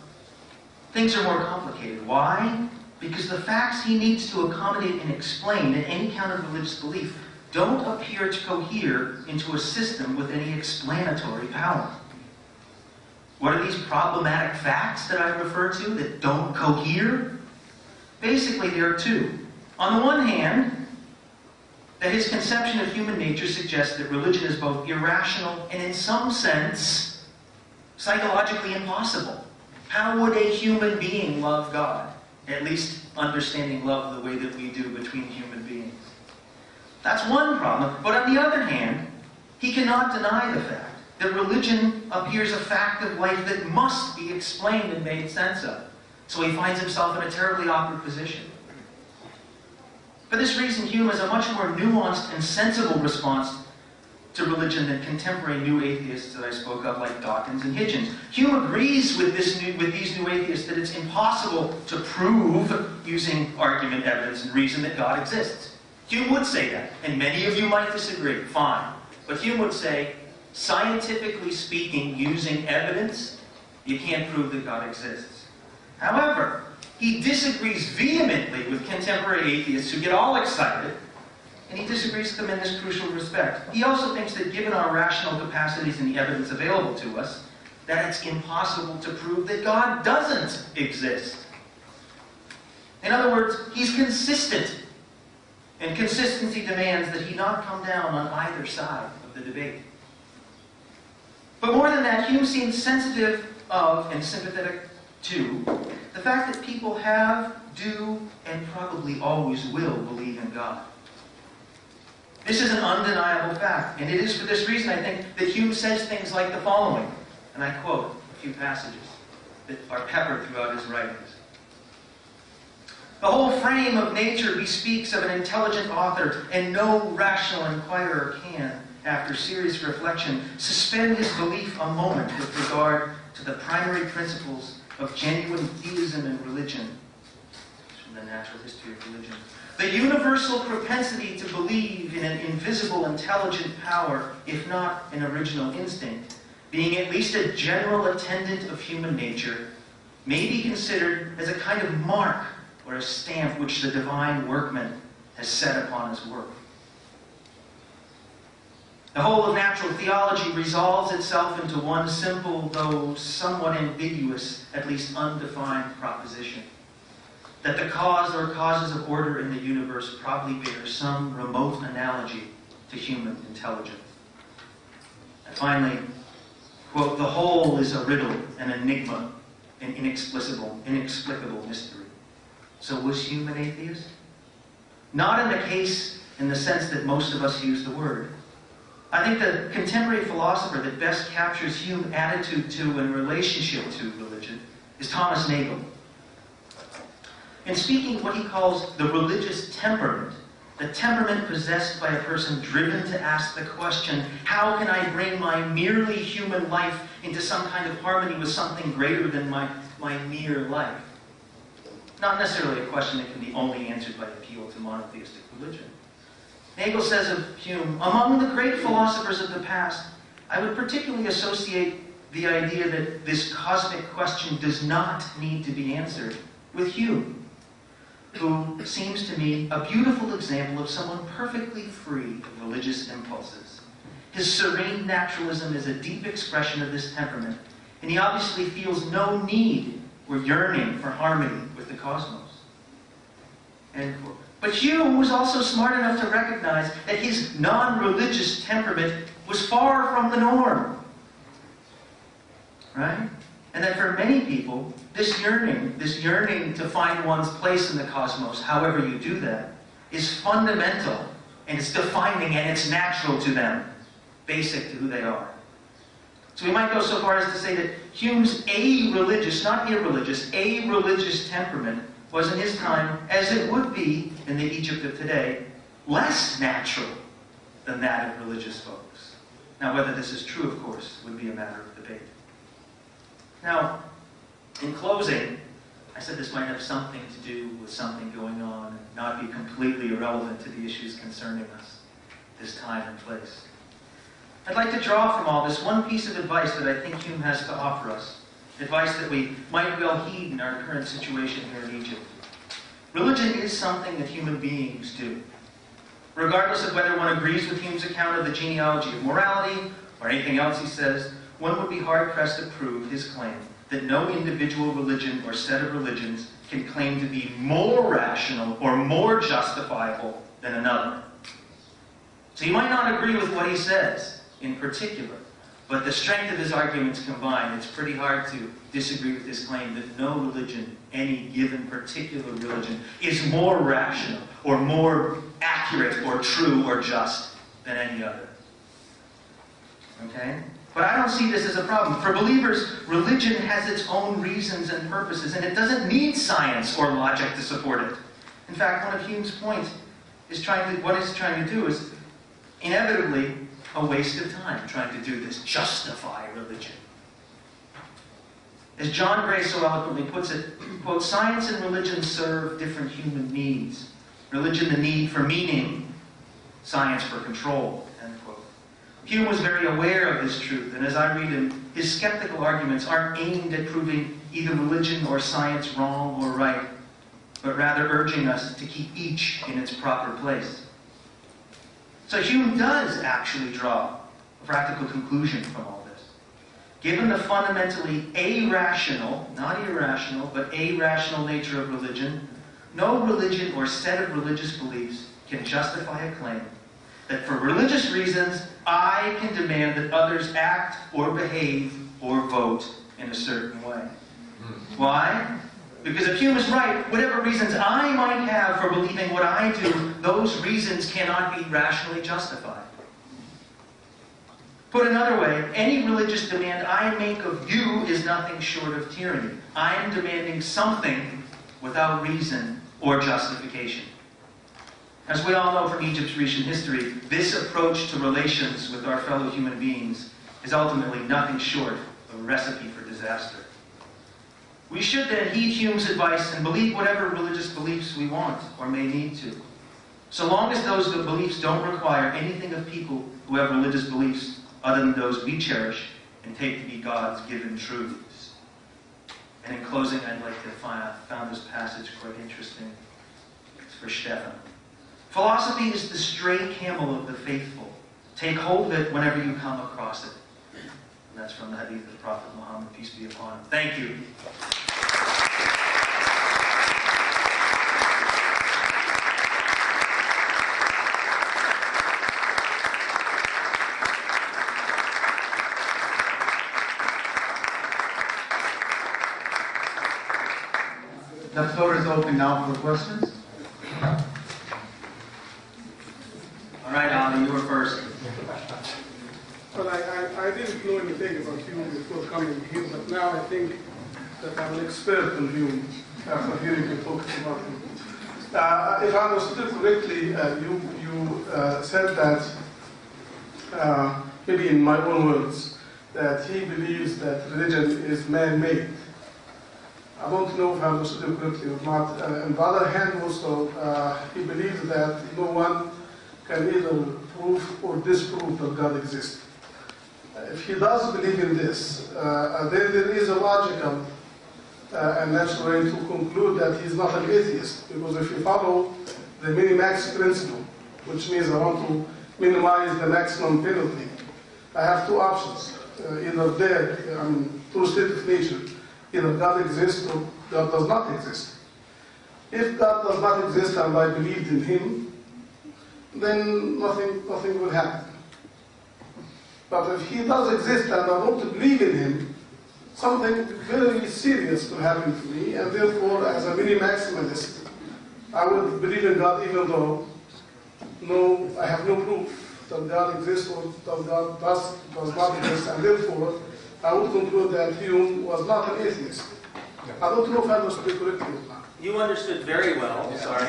things are more complicated. Why? Because the facts he needs to accommodate and explain in any kind of religious belief don't appear to cohere into a system with any explanatory power. What are these problematic facts that I refer to that don't cohere? Basically, there are two. On the one hand, that his conception of human nature suggests that religion is both irrational and, in some sense, psychologically impossible. How would a human being love God? At least understanding love the way that we do between human beings. That's one problem. But on the other hand, he cannot deny the fact that religion appears a fact of life that must be explained and made sense of. So he finds himself in a terribly awkward position. For this reason, Hume has a much more nuanced and sensible response to religion than contemporary new atheists that I spoke of, like Dawkins and Hitchens. Hume agrees with these new atheists that it's impossible to prove, using argument, evidence, and reason, that God exists. Hume would say that, and many of you might disagree. Fine. But Hume would say, scientifically speaking, using evidence, you can't prove that God exists. However, he disagrees vehemently with contemporary atheists who get all excited, and he disagrees with them in this crucial respect. He also thinks that given our rational capacities and the evidence available to us, that it's impossible to prove that God doesn't exist. In other words, he's consistent, and consistency demands that he not come down on either side of the debate. But more than that, Hume seems sensitive of and sympathetic to the fact that people have, do, and probably always will believe in God. This is an undeniable fact, and it is for this reason, I think, that Hume says things like the following, and I quote a few passages that are peppered throughout his writings. The whole frame of nature bespeaks of an intelligent author, and no rational inquirer can, after serious reflection, suspend his belief a moment with regard to the primary principles of genuine theism and religion. From the Natural History of Religion. The universal propensity to believe in an invisible, intelligent power, if not an original instinct, being at least a general attendant of human nature, may be considered as a kind of mark or a stamp which the divine workman has set upon his work. The whole of natural theology resolves itself into one simple, though somewhat ambiguous, at least undefined proposition. That the cause or causes of order in the universe probably bear some remote analogy to human intelligence. And finally, quote, the whole is a riddle, an enigma, an inexplicable mystery. So was Hume an atheist? Not in the case in the sense that most of us use the word. I think the contemporary philosopher that best captures Hume's attitude to and relationship to religion is Thomas Nagel. In speaking of what he calls the religious temperament, the temperament possessed by a person driven to ask the question, how can I bring my merely human life into some kind of harmony with something greater than my mere life? Not necessarily a question that can be only answered by appeal to monotheistic religion. Hegel says of Hume, among the great philosophers of the past, I would particularly associate the idea that this cosmic question does not need to be answered with Hume, who seems to me a beautiful example of someone perfectly free of religious impulses. His serene naturalism is a deep expression of this temperament, and he obviously feels no need or yearning for harmony with the cosmos. End quote. But Hume was also smart enough to recognize that his non-religious temperament was far from the norm. Right? And that for many people, this yearning to find one's place in the cosmos, however you do that, is fundamental, and it's defining, and it's natural to them, basic to who they are. So we might go so far as to say that Hume's a-religious, not irreligious, a-religious temperament was in his time, as it would be in the Egypt of today, less natural than that of religious folks. Now, whether this is true, of course, would be a matter of debate. Now, in closing, I said this might have something to do with something going on and not be completely irrelevant to the issues concerning us, this time and place. I'd like to draw from all this one piece of advice that I think Hume has to offer us. Advice that we might well heed in our current situation here in Egypt. Religion is something that human beings do. Regardless of whether one agrees with Hume's account of the genealogy of morality or anything else he says, one would be hard-pressed to prove his claim that no individual religion or set of religions can claim to be more rational or more justifiable than another. So you might not agree with what he says in particular, but the strength of his arguments combined, it's pretty hard to disagree with his claim that no religion, any given particular religion, is more rational or more accurate or true or just than any other. Okay? But I don't see this as a problem. For believers, religion has its own reasons and purposes, and it doesn't need science or logic to support it. In fact, one of Hume's points is what he's trying to do is inevitably a waste of time trying to do this, justify religion. As John Gray so eloquently puts it, quote, science and religion serve different human needs. Religion, the need for meaning, science for control, end quote. Hume was very aware of this truth, and as I read him, his skeptical arguments aren't aimed at proving either religion or science wrong or right, but rather urging us to keep each in its proper place. So Hume does actually draw a practical conclusion from all this. Given the fundamentally irrational, not irrational, but irrational nature of religion, no religion or set of religious beliefs can justify a claim that for religious reasons, I can demand that others act or behave or vote in a certain way. Why? Because if Hume is right, whatever reasons I might have for believing what I do, those reasons cannot be rationally justified. Put another way, any religious demand I make of you is nothing short of tyranny. I am demanding something without reason or justification. As we all know from Egypt's recent history, this approach to relations with our fellow human beings is ultimately nothing short of a recipe for disaster. We should then heed Hume's advice and believe whatever religious beliefs we want or may need to, so long as those beliefs don't require anything of people who have religious beliefs other than those we cherish and take to be God's given truths. And in closing, I'd like to found this passage quite interesting. It's for Stephen. Philosophy is the stray camel of the faithful. Take hold of it whenever you come across it. And that's from the hadith of the Prophet Muhammad, peace be upon him. Thank you. The floor is open now for questions. All right, Ali, you were first. Well, I didn't know anything about Hume before coming here, but now I think that I'm an expert on Hume after hearing you talk about him. If I understood correctly, you said that, maybe in my own words, that he believes that religion is man-made. I don't know if I understood you correctly or not. On the other hand, also, he believes that no one can either prove or disprove that God exists. If he does believe in this, then there is a logical and natural way to conclude that he's not an atheist. Because if you follow the minimax principle, which means I want to minimize the maximum penalty, I have two options. Either there, true state of nature, either God exists or God does not exist. If God does not exist and I believed in him, then nothing will happen. But if he does exist and I don't believe in him, something very serious will happen to me, and therefore, as a mini-maximalist, I would believe in God even though I have no proof that God exists or that God does not exist, and therefore, I would conclude that Hume was not an atheist. I don't know if I understood correctly or not. You understood very well, sorry.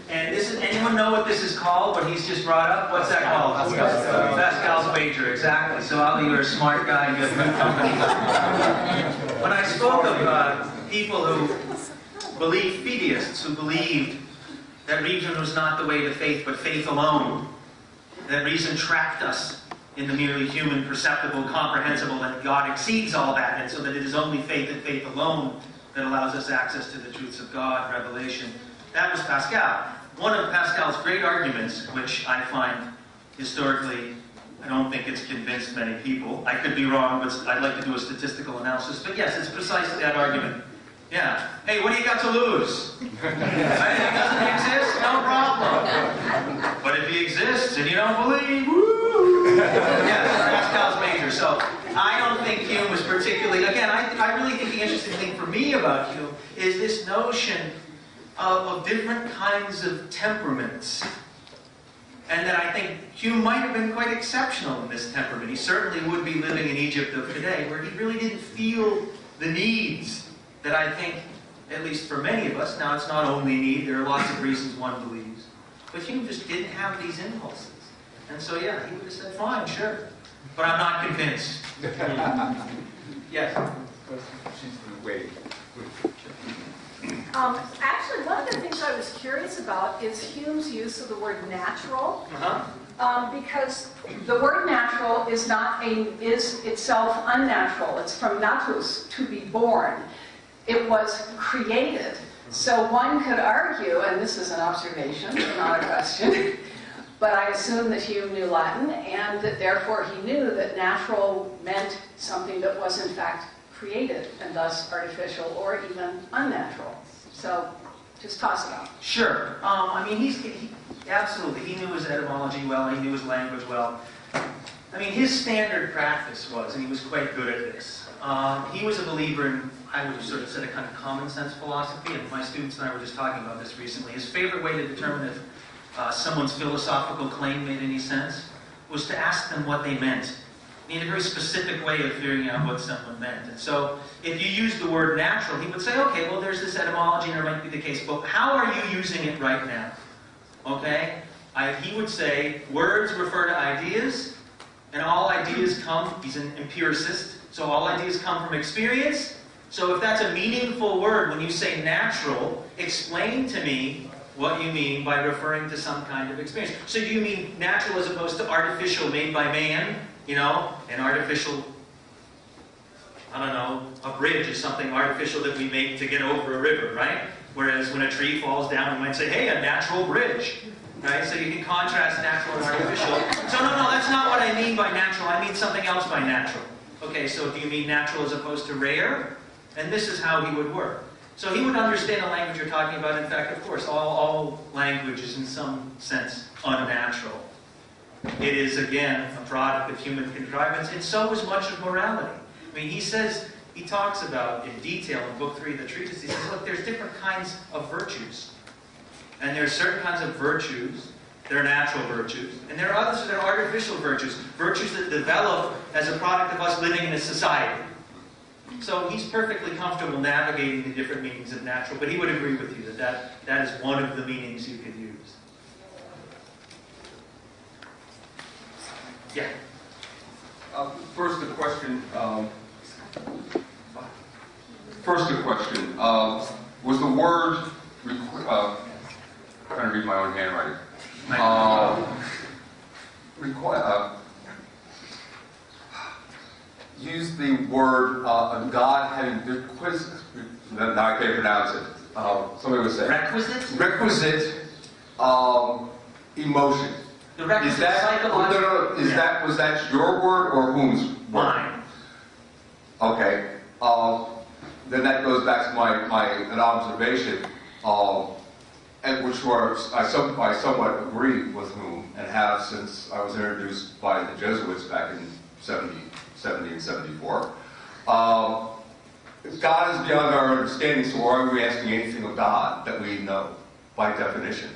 And this is, anyone know what this is called, what he's just brought up? What's that called? Pascal's wager, exactly. So Ali, you're a smart guy, you have good company. When I spoke of people who believed, fideists, who believed that reason was not the way to faith, but faith alone, that reason trapped us in the merely human, perceptible, comprehensible, that God exceeds all that, and so that it is only faith and faith alone that allows us access to the truths of God, revelation. That was Pascal. One of Pascal's great arguments, which I find historically, I don't think it's convinced many people. I could be wrong, but I'd like to do a statistical analysis. But yes, it's precisely that argument. Yeah. Hey, what do you got to lose? If he doesn't exist, no problem. But if he exists and you don't believe, woo! Yes, Pascal's major. So I don't think Hume was particularly, again, I really think the interesting thing for me about Hume is this notion of different kinds of temperaments. And that I think Hume might have been quite exceptional in this temperament. He certainly would be living in Egypt of today, where he really didn't feel the needs that I think, at least for many of us, now it's not only need, there are lots of reasons one believes, but Hume just didn't have these impulses. And so yeah, he would have said, fine, sure, but I'm not convinced. Yes? Actually, one of the things I was curious about is Hume's use of the word natural. Because the word natural is itself unnatural. It's from natus, to be born. It was created. So one could argue, and this is an observation, not a question, but I assume that Hume knew Latin, and that therefore he knew that natural meant something that was in fact created, and thus artificial or even unnatural. So just toss it out. Sure. I mean, he absolutely, he knew his etymology well, and he knew his language well. I mean, his standard practice was, and he was quite good at this, he was a believer in, I would have sort of said, a kind of common sense philosophy, and my students and I were just talking about this recently. His favorite way to determine if someone's philosophical claim made any sense was to ask them what they meant. He had a very specific way of figuring out what someone meant. And so, if you use the word natural, he would say, okay, well, there's this etymology, and there might be the case, but how are you using it right now? Okay? He would say, words refer to ideas, and all ideas come, he's an empiricist, so all ideas come from experience. So if that's a meaningful word, when you say natural, explain to me what you mean by referring to some kind of experience. So do you mean natural as opposed to artificial, made by man? You know, an artificial, I don't know, a bridge is something artificial that we make to get over a river, right? Whereas when a tree falls down, we might say, hey, a natural bridge, right? So you can contrast natural and artificial. So no, that's not what I mean by natural. I mean something else by natural. Okay, so do you mean natural as opposed to rare? And this is how he would work. So he would understand the language you're talking about. In fact, of course, all language is in some sense unnatural. It is, again, a product of human contrivance, and so is much of morality. I mean, he talks about, in detail in Book 3 of the treatise, he says, look, there's different kinds of virtues. And there are certain kinds of virtues that are natural virtues, and there are others that are artificial virtues, virtues that develop as a product of us living in a society. So he's perfectly comfortable navigating the different meanings of natural, but he would agree with you that is one of the meanings you could use. Yeah. First a question. Was the word, trying to read my own handwriting. use the word God having now I can't pronounce it. Somebody would say Requisite? Requisite emotion. The requisite Is that psychological... was that your word or whom's word? Mine. Okay. Then that goes back to an observation, and which I somewhat agree with whom, and have since I was introduced by the Jesuits back in 70 and 74. God is beyond our understanding, so why are we asking anything of God that we know by definition?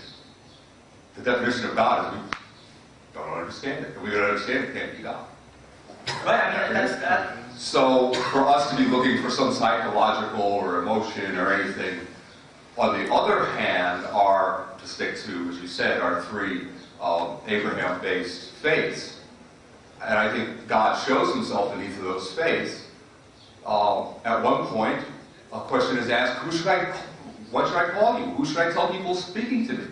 The definition of God is we don't understand it. If we don't understand it, it can't be God. Right, I mean, that's that. So for us to be looking for some psychological or emotion or anything, on the other hand, are, to stick to, as you said, our three Abraham-based faiths. And I think God shows himself in each of those faiths. At one point, a question is asked, what should I call you? Who should I tell people speaking to me?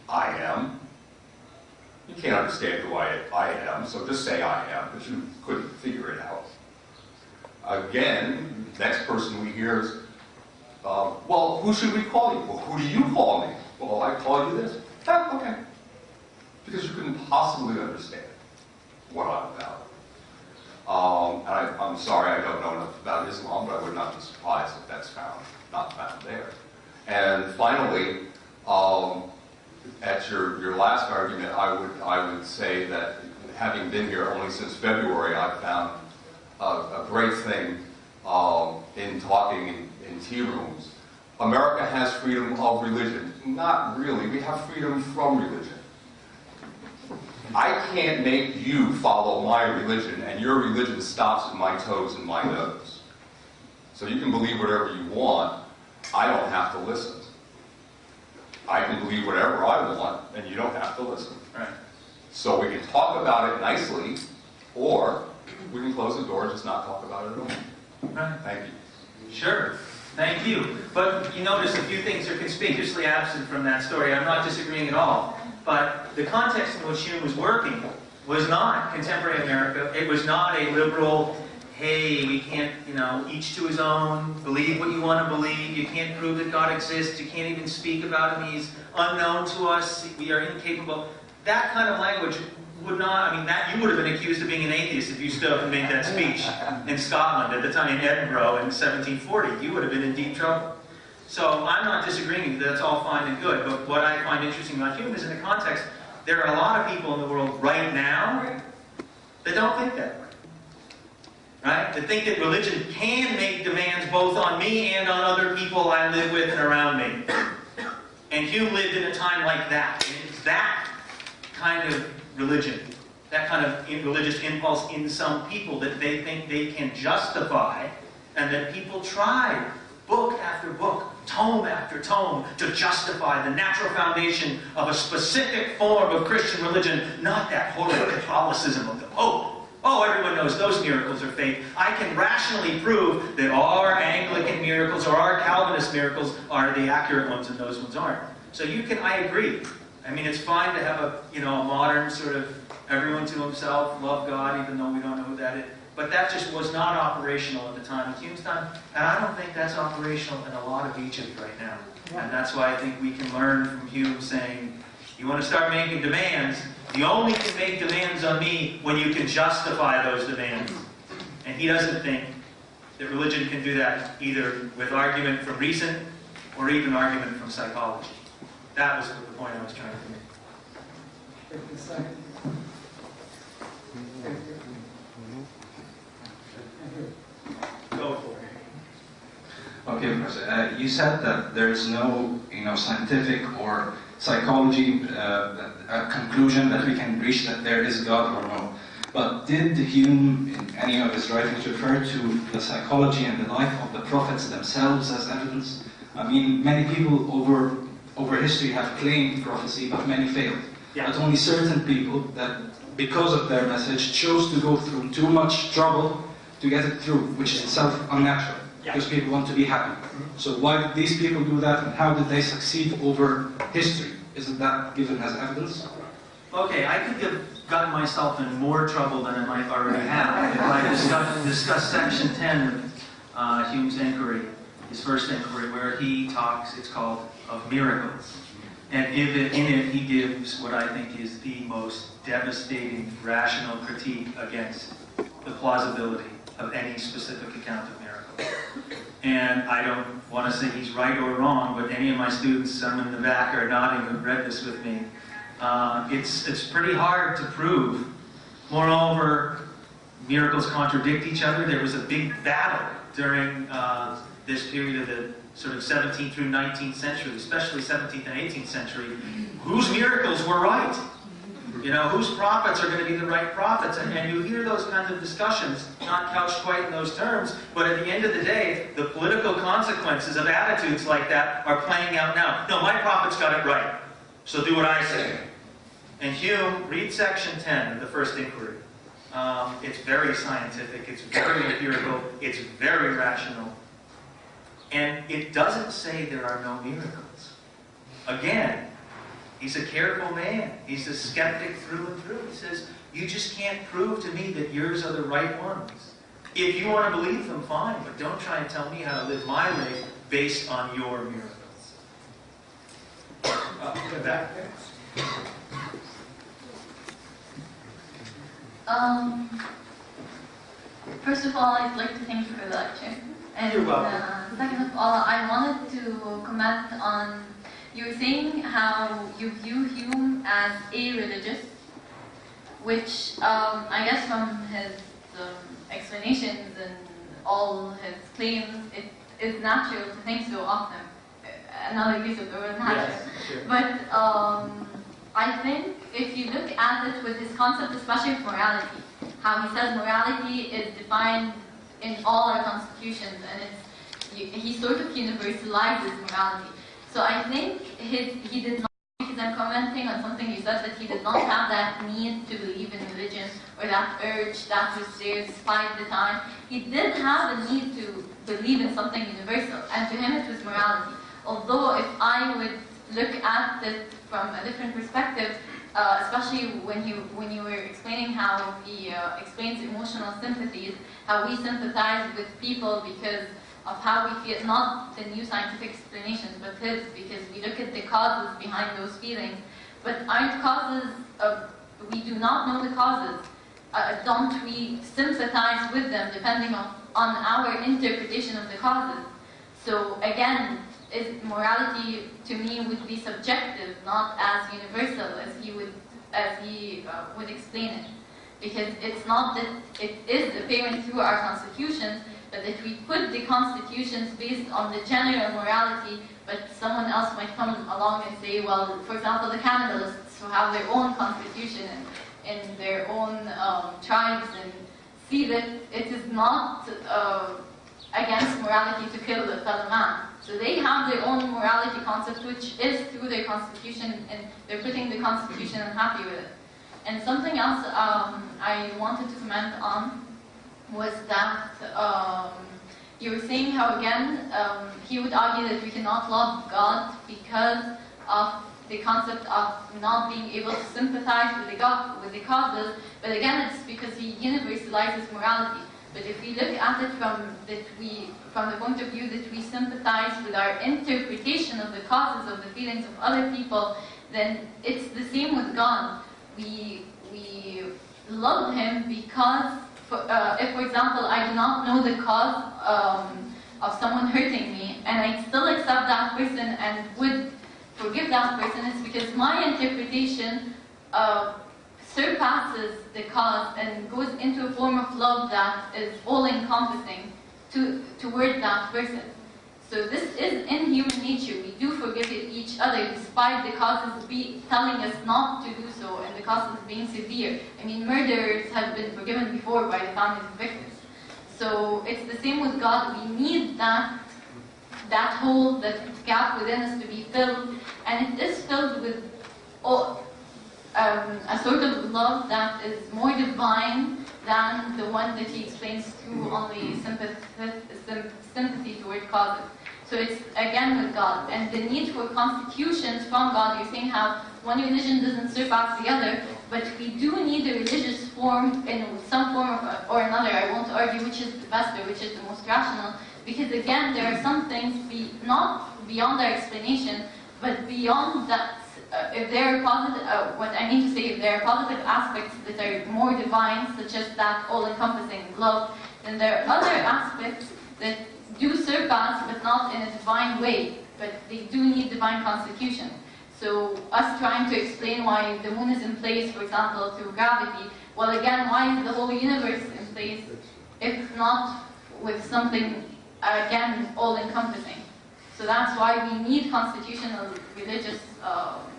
I am. You can't understand who I am, so just say I am, but you couldn't figure it out. Again, next person we hear is, well, who should we call you? Well, who do you call me? Well, I call you this. Okay. Because you couldn't possibly understand what I'm about. And I'm sorry I don't know enough about Islam, but I would not be surprised if that's not found there. And finally, at your last argument, I would say that having been here only since February, I've found a great thing in talking in tea rooms. America has freedom of religion. Not really. We have freedom from religion. I can't make you follow my religion, and your religion stops at my toes and my nose. So you can believe whatever you want. I don't have to listen. I can believe whatever I want, and you don't have to listen. Right. So we can talk about it nicely, or we can close the door and just not talk about it at all. Right. Thank you. Sure. Thank you. But you notice a few things are conspicuously absent from that story. I'm not disagreeing at all. But the context in which Hume was working was not contemporary America. It was not a liberal, hey, we can't, each to his own, believe what you want to believe, you can't prove that God exists, you can't even speak about him, he's unknown to us, we are incapable. That kind of language would not, you would have been accused of being an atheist if you stood up and made that speech in Scotland at the time, in Edinburgh in 1740. You would have been in deep trouble. So I'm not disagreeing, that's all fine and good, but what I find interesting about Hume is in the context, there are a lot of people in the world right now that don't think that way. Right? That think that religion can make demands both on me and on other people I live with and around me. And Hume lived in a time like that. And it's that kind of religion, that kind of religious impulse in some people that they think they can justify, and that people try book after book, tome after tome, to justify the natural foundation of a specific form of Christian religion, not that horrible Catholicism of the Pope. Oh, everyone knows those miracles are fake. I can rationally prove that our Anglican miracles or our Calvinist miracles are the accurate ones and those ones aren't. So I agree. It's fine to have a modern sort of everyone to himself, love God, even though we don't know who that is. But that just was not operational at the time of Hume's time, and I don't think that's operational in a lot of Egypt right now. And that's why I think we can learn from Hume saying, you want to start making demands, you only can make demands on me when you can justify those demands. And he doesn't think that religion can do that either with argument from reason or even argument from psychology. That was the point I was trying to make. Go for it. Okay, Professor. You said that there is no, scientific or psychology conclusion that we can reach that there is God or no. But did Hume, in any of his writings, refer to the psychology and the life of the prophets themselves as evidence? Many people over history have claimed prophecy, but many failed. Yeah. But only certain people that, because of their message, chose to go through too much trouble to get it through, which is itself unnatural, because people want to be happy. So why did these people do that, and how did they succeed over history? Isn't that given as evidence? Okay, I could have gotten myself in more trouble than I might already have if I discussed section 10 of Hume's inquiry, his first inquiry, where he talks, it's called, of miracles. And in it, he gives what I think is the most devastating rational critique against the plausibility of any specific account of miracles. And I don't want to say he's right or wrong, but any of my students, some in the back are nodding who've read this with me. It's pretty hard to prove. Moreover, miracles contradict each other. There was a big battle during this period of the sort of 17th through 19th century, especially 17th and 18th century, whose miracles were right. You know, whose prophets are going to be the right prophets? And you hear those kinds of discussions, not couched quite in those terms, but at the end of the day, the political consequences of attitudes like that are playing out now. No, my prophet's got it right, so do what I say. And Hume, read section 10 of the first inquiry. It's very scientific, it's very empirical, it's very rational. And it doesn't say there are no miracles. Again, he's a careful man. He's a skeptic through and through. He says, you just can't prove to me that yours are the right ones. If you want to believe them, fine, but don't try and tell me how to live my life based on your miracles. Back. First of all, I'd like to thank you for the lecture. And You're welcome. Second of all, I wanted to comment on, you were saying how you view Hume as a-religious, which I guess from his explanations and all his claims, it is natural to think so of him. Another use of the word natural. Yes, sure. But I think if you look at it with his concept, especially of morality, how he says morality is defined in all our constitutions, and he sort of universalizes morality. So I think he did not, because I'm commenting on something you said, that he did not have that need to believe in religion, or that urge that was there despite the time. He did have a need to believe in something universal, and to him it was morality. Although if I would look at it from a different perspective, especially when you were explaining how he explains emotional sympathies, how we sympathize with people because of how we feel, not the new scientific explanations, but his, because we look at the causes behind those feelings. But aren't causes, we do not know the causes. Don't we sympathize with them depending on our interpretation of the causes? So again, morality to me would be subjective, not as universal as he would explain it, because it's not that it is apparent through our constitutions, but that we put the constitutions based on the general morality, but someone else might come along and say, well, for example, the cannibalists who have their own constitution and their own tribes, and see that it is not against morality to kill a fellow man. So they have their own morality concept, which is through their constitution, and they're putting the constitution and happy with it. And something else I wanted to comment on was that you were saying how, again, he would argue that we cannot love God because of the concept of not being able to sympathize with the causes, but again, it's because he universalizes morality. But if we look at it from the point of view that we sympathize with our interpretation of the causes of the feelings of other people, then it's the same with God. We love him because, if, for example, I do not know the cause of someone hurting me, and I still accept that person and would forgive that person, it's because my interpretation surpasses the cause and goes into a form of love that is all-encompassing toward that person. So this is in human nature. We do forgive each other despite the causes telling us not to do so, and the causes being severe. I mean, murderers have been forgiven before by the families of victims. So it's the same with God. We need that hole, that gap within us to be filled, and it is filled with a sort of love that is more divine than the one that he explains through only sympathy toward causes. So it's again with God. And the need for constitutions from God, you're saying how one religion doesn't surpass the other, but we do need a religious form in some form or another. I won't argue which is the best or which is the most rational, because again, there are some things not beyond our explanation, but beyond that. If there are positive, what I mean to say, if there are positive aspects that are more divine, such as that all-encompassing love, then there are other aspects that do surpass, but not in a divine way, but they do need divine constitution. So us trying to explain why the moon is in place, for example, through gravity, well again, why is the whole universe in place if not with something, again, all-encompassing? So that's why we need constitutional religious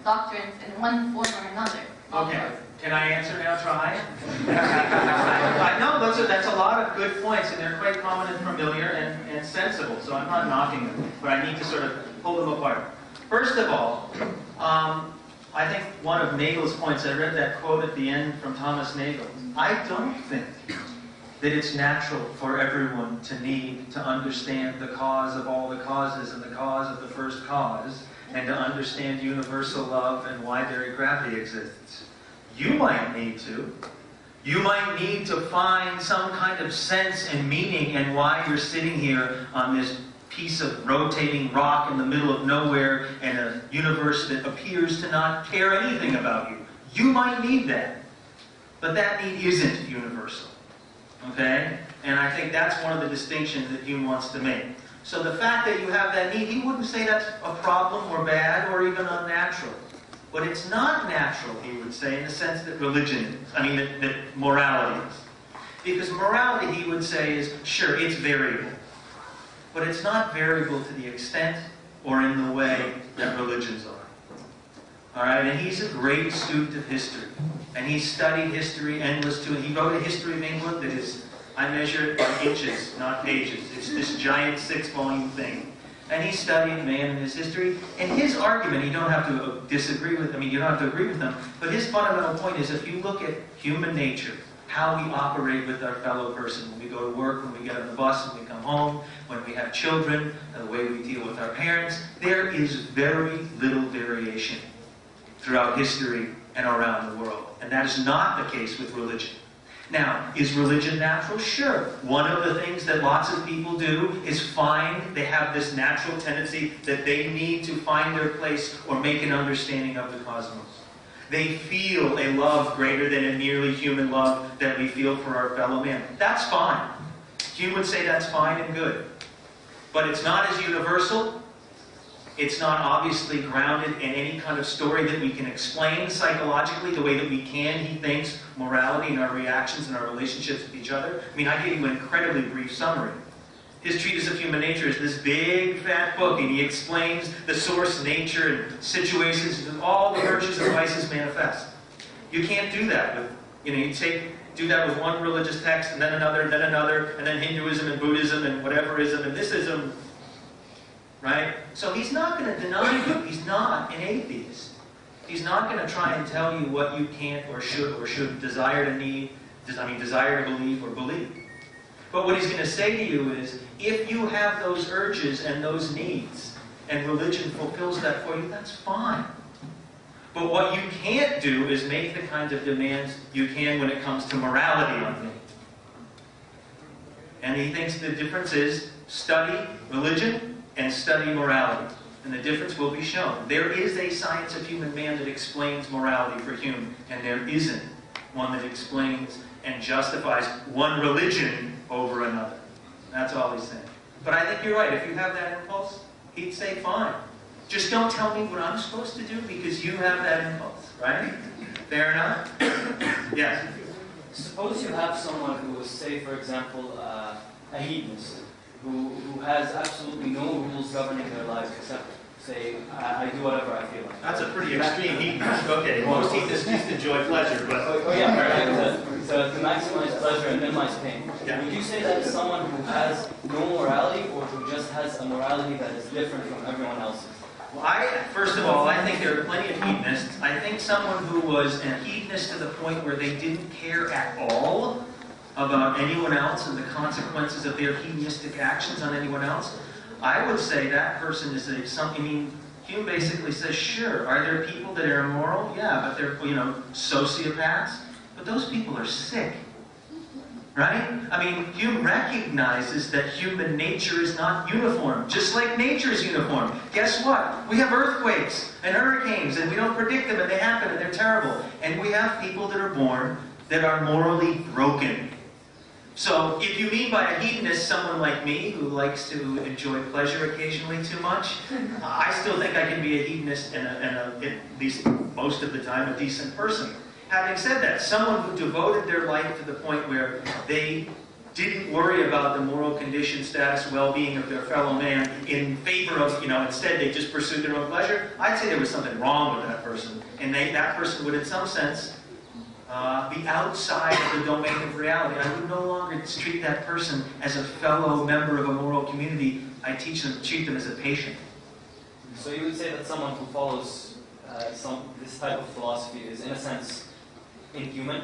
doctrines in one form or another. Okay. Can I answer now? Try. I know that's a lot of good points, and they're quite common and familiar and sensible. So I'm not knocking them, but I need to sort of pull them apart. First of all, I think one of Nagel's points. I read that quote at the end from Thomas Nagel. I don't think that it's natural for everyone to need to understand the cause of all the causes and the cause of the first cause, and to understand universal love and why very gravity exists. You might need to. You might need to find some kind of sense and meaning in why you're sitting here on this piece of rotating rock in the middle of nowhere in a universe that appears to not care anything about you. You might need that. But that need isn't universal. Okay? And I think that's one of the distinctions that Hume wants to make. So the fact that you have that need, he wouldn't say that's a problem or bad or even unnatural. But it's not natural, he would say, in the sense that religion is. I mean, that morality is. Because morality, he would say, is, sure, it's variable. But it's not variable to the extent or in the way that religions are. All right? And he's a great student of history. And he studied history endless to it. He wrote a history of England that is, I measure it by inches, not pages. It's this giant 6-volume thing. And he studied man and his history. And his argument, you don't have to disagree with, I mean, you don't have to agree with them, but his fundamental point is if you look at human nature, how we operate with our fellow person, when we go to work, when we get on the bus, when we come home, when we have children, the way we deal with our parents, there is very little variation throughout history and around the world. And that is not the case with religion. Now, is religion natural? Sure. One of the things that lots of people do is they have this natural tendency that they need to find their place or make an understanding of the cosmos. They feel a love greater than a merely human love that we feel for our fellow man. That's fine. Hume would say that's fine and good. But it's not as universal. It's not obviously grounded in any kind of story that we can explain psychologically the way that we can, he thinks, morality and our reactions and our relationships with each other. I mean, I gave you an incredibly brief summary. His Treatise of Human Nature is this big, fat book, and he explains the source, nature, and situations, and all the virtues and vices manifest. You can't do that with, you do that with one religious text, and then another, and then Hinduism and Buddhism and whateverism and thisism. Right? So he's not going to deny you. He's not an atheist. He's not going to try and tell you what you can't or should desire to believe or believe. But what he's going to say to you is, if you have those urges and those needs, and religion fulfills that for you, that's fine. But what you can't do is make the kinds of demands you can when it comes to morality on me. And he thinks the difference is study religion and study morality. And the difference will be shown. There is a science of human man that explains morality for Hume, and there isn't one that explains and justifies one religion over another. That's all he's saying. But I think you're right. If you have that impulse, he'd say, fine. Just don't tell me what I'm supposed to do because you have that impulse, right? Fair enough? Yes? Suppose you have someone who is, say, for example, a hedonist, who has absolutely no rules governing their lives except, say, I do whatever I feel like. That's a pretty extreme hedonist. Okay, most hedonists just enjoy pleasure, but... Oh yeah, right. To maximize pleasure and minimize pain. Yeah. Would you say that is someone who has no morality or who just has a morality that is different from everyone else's? Well, first of all, I think there are plenty of hedonists. I think someone who was a hedonist to the point where they didn't care at all about anyone else and the consequences of their hedonistic actions on anyone else, I would say that person is something. I mean, Hume basically says, sure, are there people that are immoral? Yeah, but they're, sociopaths. But those people are sick. Right? I mean, Hume recognizes that human nature is not uniform, just like nature is uniform. Guess what? We have earthquakes and hurricanes, and we don't predict them, and they happen, and they're terrible. And we have people that are born that are morally broken. So, if you mean by a hedonist someone like me, who likes to enjoy pleasure occasionally too much, I still think I can be a hedonist and at least most of the time, a decent person. Having said that, someone who devoted their life to the point where they didn't worry about the moral condition, status, well-being of their fellow man in favor of, instead they just pursued their own pleasure, I'd say there was something wrong with that person. And that person would, in some sense, be outside of the domain of reality. I would no longer treat that person as a fellow member of a moral community. I treat them as a patient. So you would say that someone who follows this type of philosophy is, in a sense, inhuman?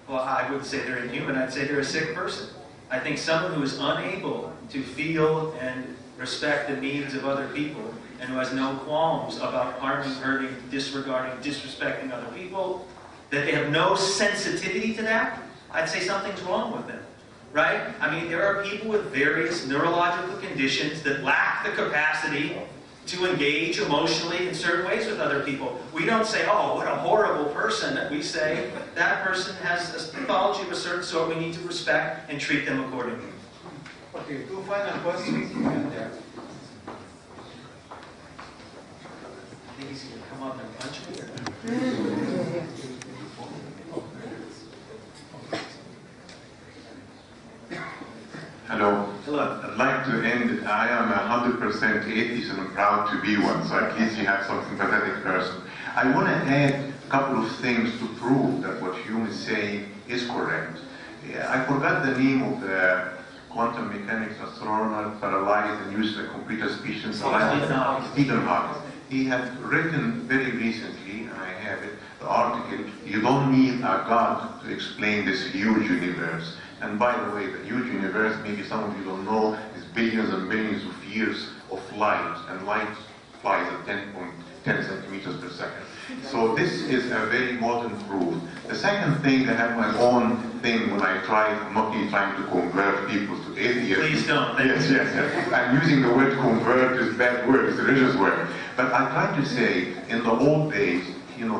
Well, I wouldn't say they're inhuman. I'd say they're a sick person. I think someone who is unable to feel and respect the needs of other people and who has no qualms about harming, hurting, disregarding, disrespecting other people, that they have no sensitivity to that, I'd say something's wrong with them. Right? I mean, there are people with various neurological conditions that lack the capacity to engage emotionally in certain ways with other people. We don't say, oh, what a horrible person. We say, that person has a pathology of a certain sort we need to respect and treat them accordingly. Okay, 2 final questions. And, I think he's going to come up and punch me. Hello. Hello. I'd like to end. I am 100% atheist and I'm proud to be one, so at least you have some sympathetic person. I want to add a couple of things to prove that what Hume is saying is correct. I forgot the name of the quantum mechanics astronomer paralyzed and used a computer speech synthesizer. Stephen Hawking. He had written very recently, and I have it, the article, you don't need a God to explain this huge universe. And by the way, the huge universe, maybe some of you don't know, is billions and billions of years of light, and light flies at 10 centimeters per second. So this is a very modern proof. The second thing, I have my own thing when I try, I'm not really trying to convert people to atheism. Please don't. Yes. I'm using the word convert is a bad word, it's a religious word. But I try to say, in the old days,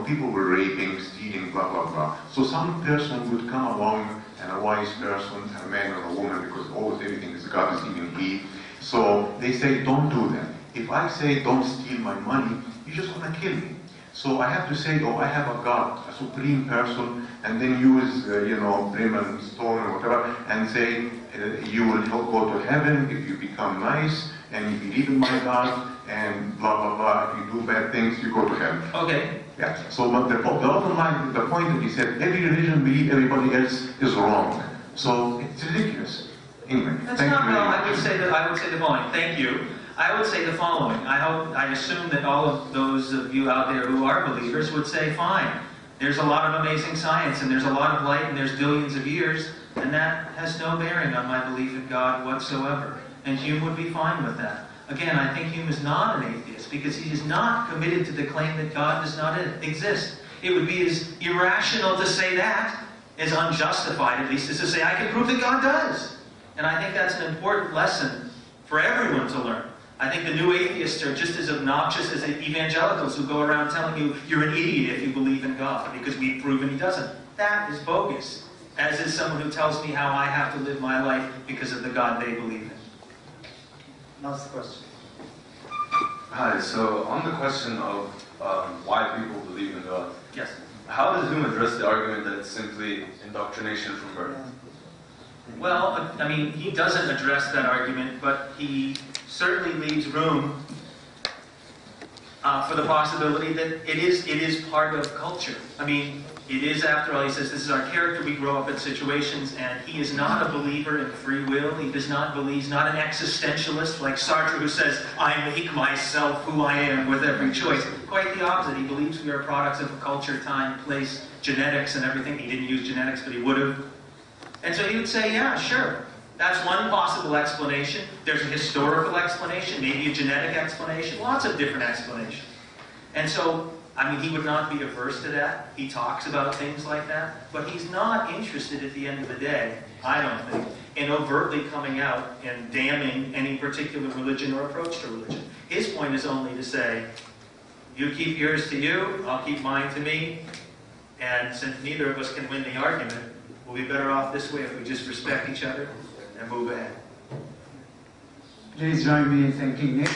people were raping, stealing, blah, blah, blah. So some person would come along, and a wise person, a man or a woman, because always everything is God, is even he. So they say, don't do that. If I say, don't steal my money, you're just going to kill me. So I have to say, oh, I have a God, a supreme person, and then use, brim and stone or whatever, and say, you will go to heaven if you become nice, and you believe in my God, and blah, blah, blah. If you do bad things, you go to heaven. Okay. Yeah. So, but the bottom line, the point that he said, every religion believes everybody else is wrong. So it's ridiculous. Anyway, That's thank not you. wrong. I would say the following. Thank you. I would say the following. I assume that all of those of you out there who are believers would say, fine. There's a lot of amazing science, and there's a lot of light, and there's billions of years, and that has no bearing on my belief in God whatsoever. And Hume would be fine with that. Again, I think Hume is not an atheist because he is not committed to the claim that God does not exist. It would be as irrational to say that, as unjustified at least, as to say, I can prove that God does. And I think that's an important lesson for everyone to learn. I think the new atheists are just as obnoxious as the evangelicals who go around telling you you're an idiot if you believe in God because we've proven he doesn't. That is bogus. As is someone who tells me how I have to live my life because of the God they believe in. Last question. Hi, so on the question of why people believe in God, Yes. how does Hume address the argument that it's simply indoctrination from birth? Well, I mean, he doesn't address that argument, but he certainly leaves room for the possibility that it is part of culture. I mean, it is, after all, he says, this is our character, we grow up in situations, and he is not a believer in free will. He does not believe, he's not an existentialist like Sartre, who says, I make myself who I am with every choice. Quite the opposite. He believes we are products of a culture, time, place, genetics, and everything. He didn't use genetics, but he would have. And so he would say, yeah, sure. That's one possible explanation. There's a historical explanation, maybe a genetic explanation, lots of different explanations. And so, I mean, he would not be averse to that. He talks about things like that, but he's not interested at the end of the day, I don't think, in overtly coming out and damning any particular religion or approach to religion. His point is only to say, you keep yours to you, I'll keep mine to me, and since neither of us can win the argument, we'll be better off this way if we just respect each other and move ahead. Please join me in thanking Nick.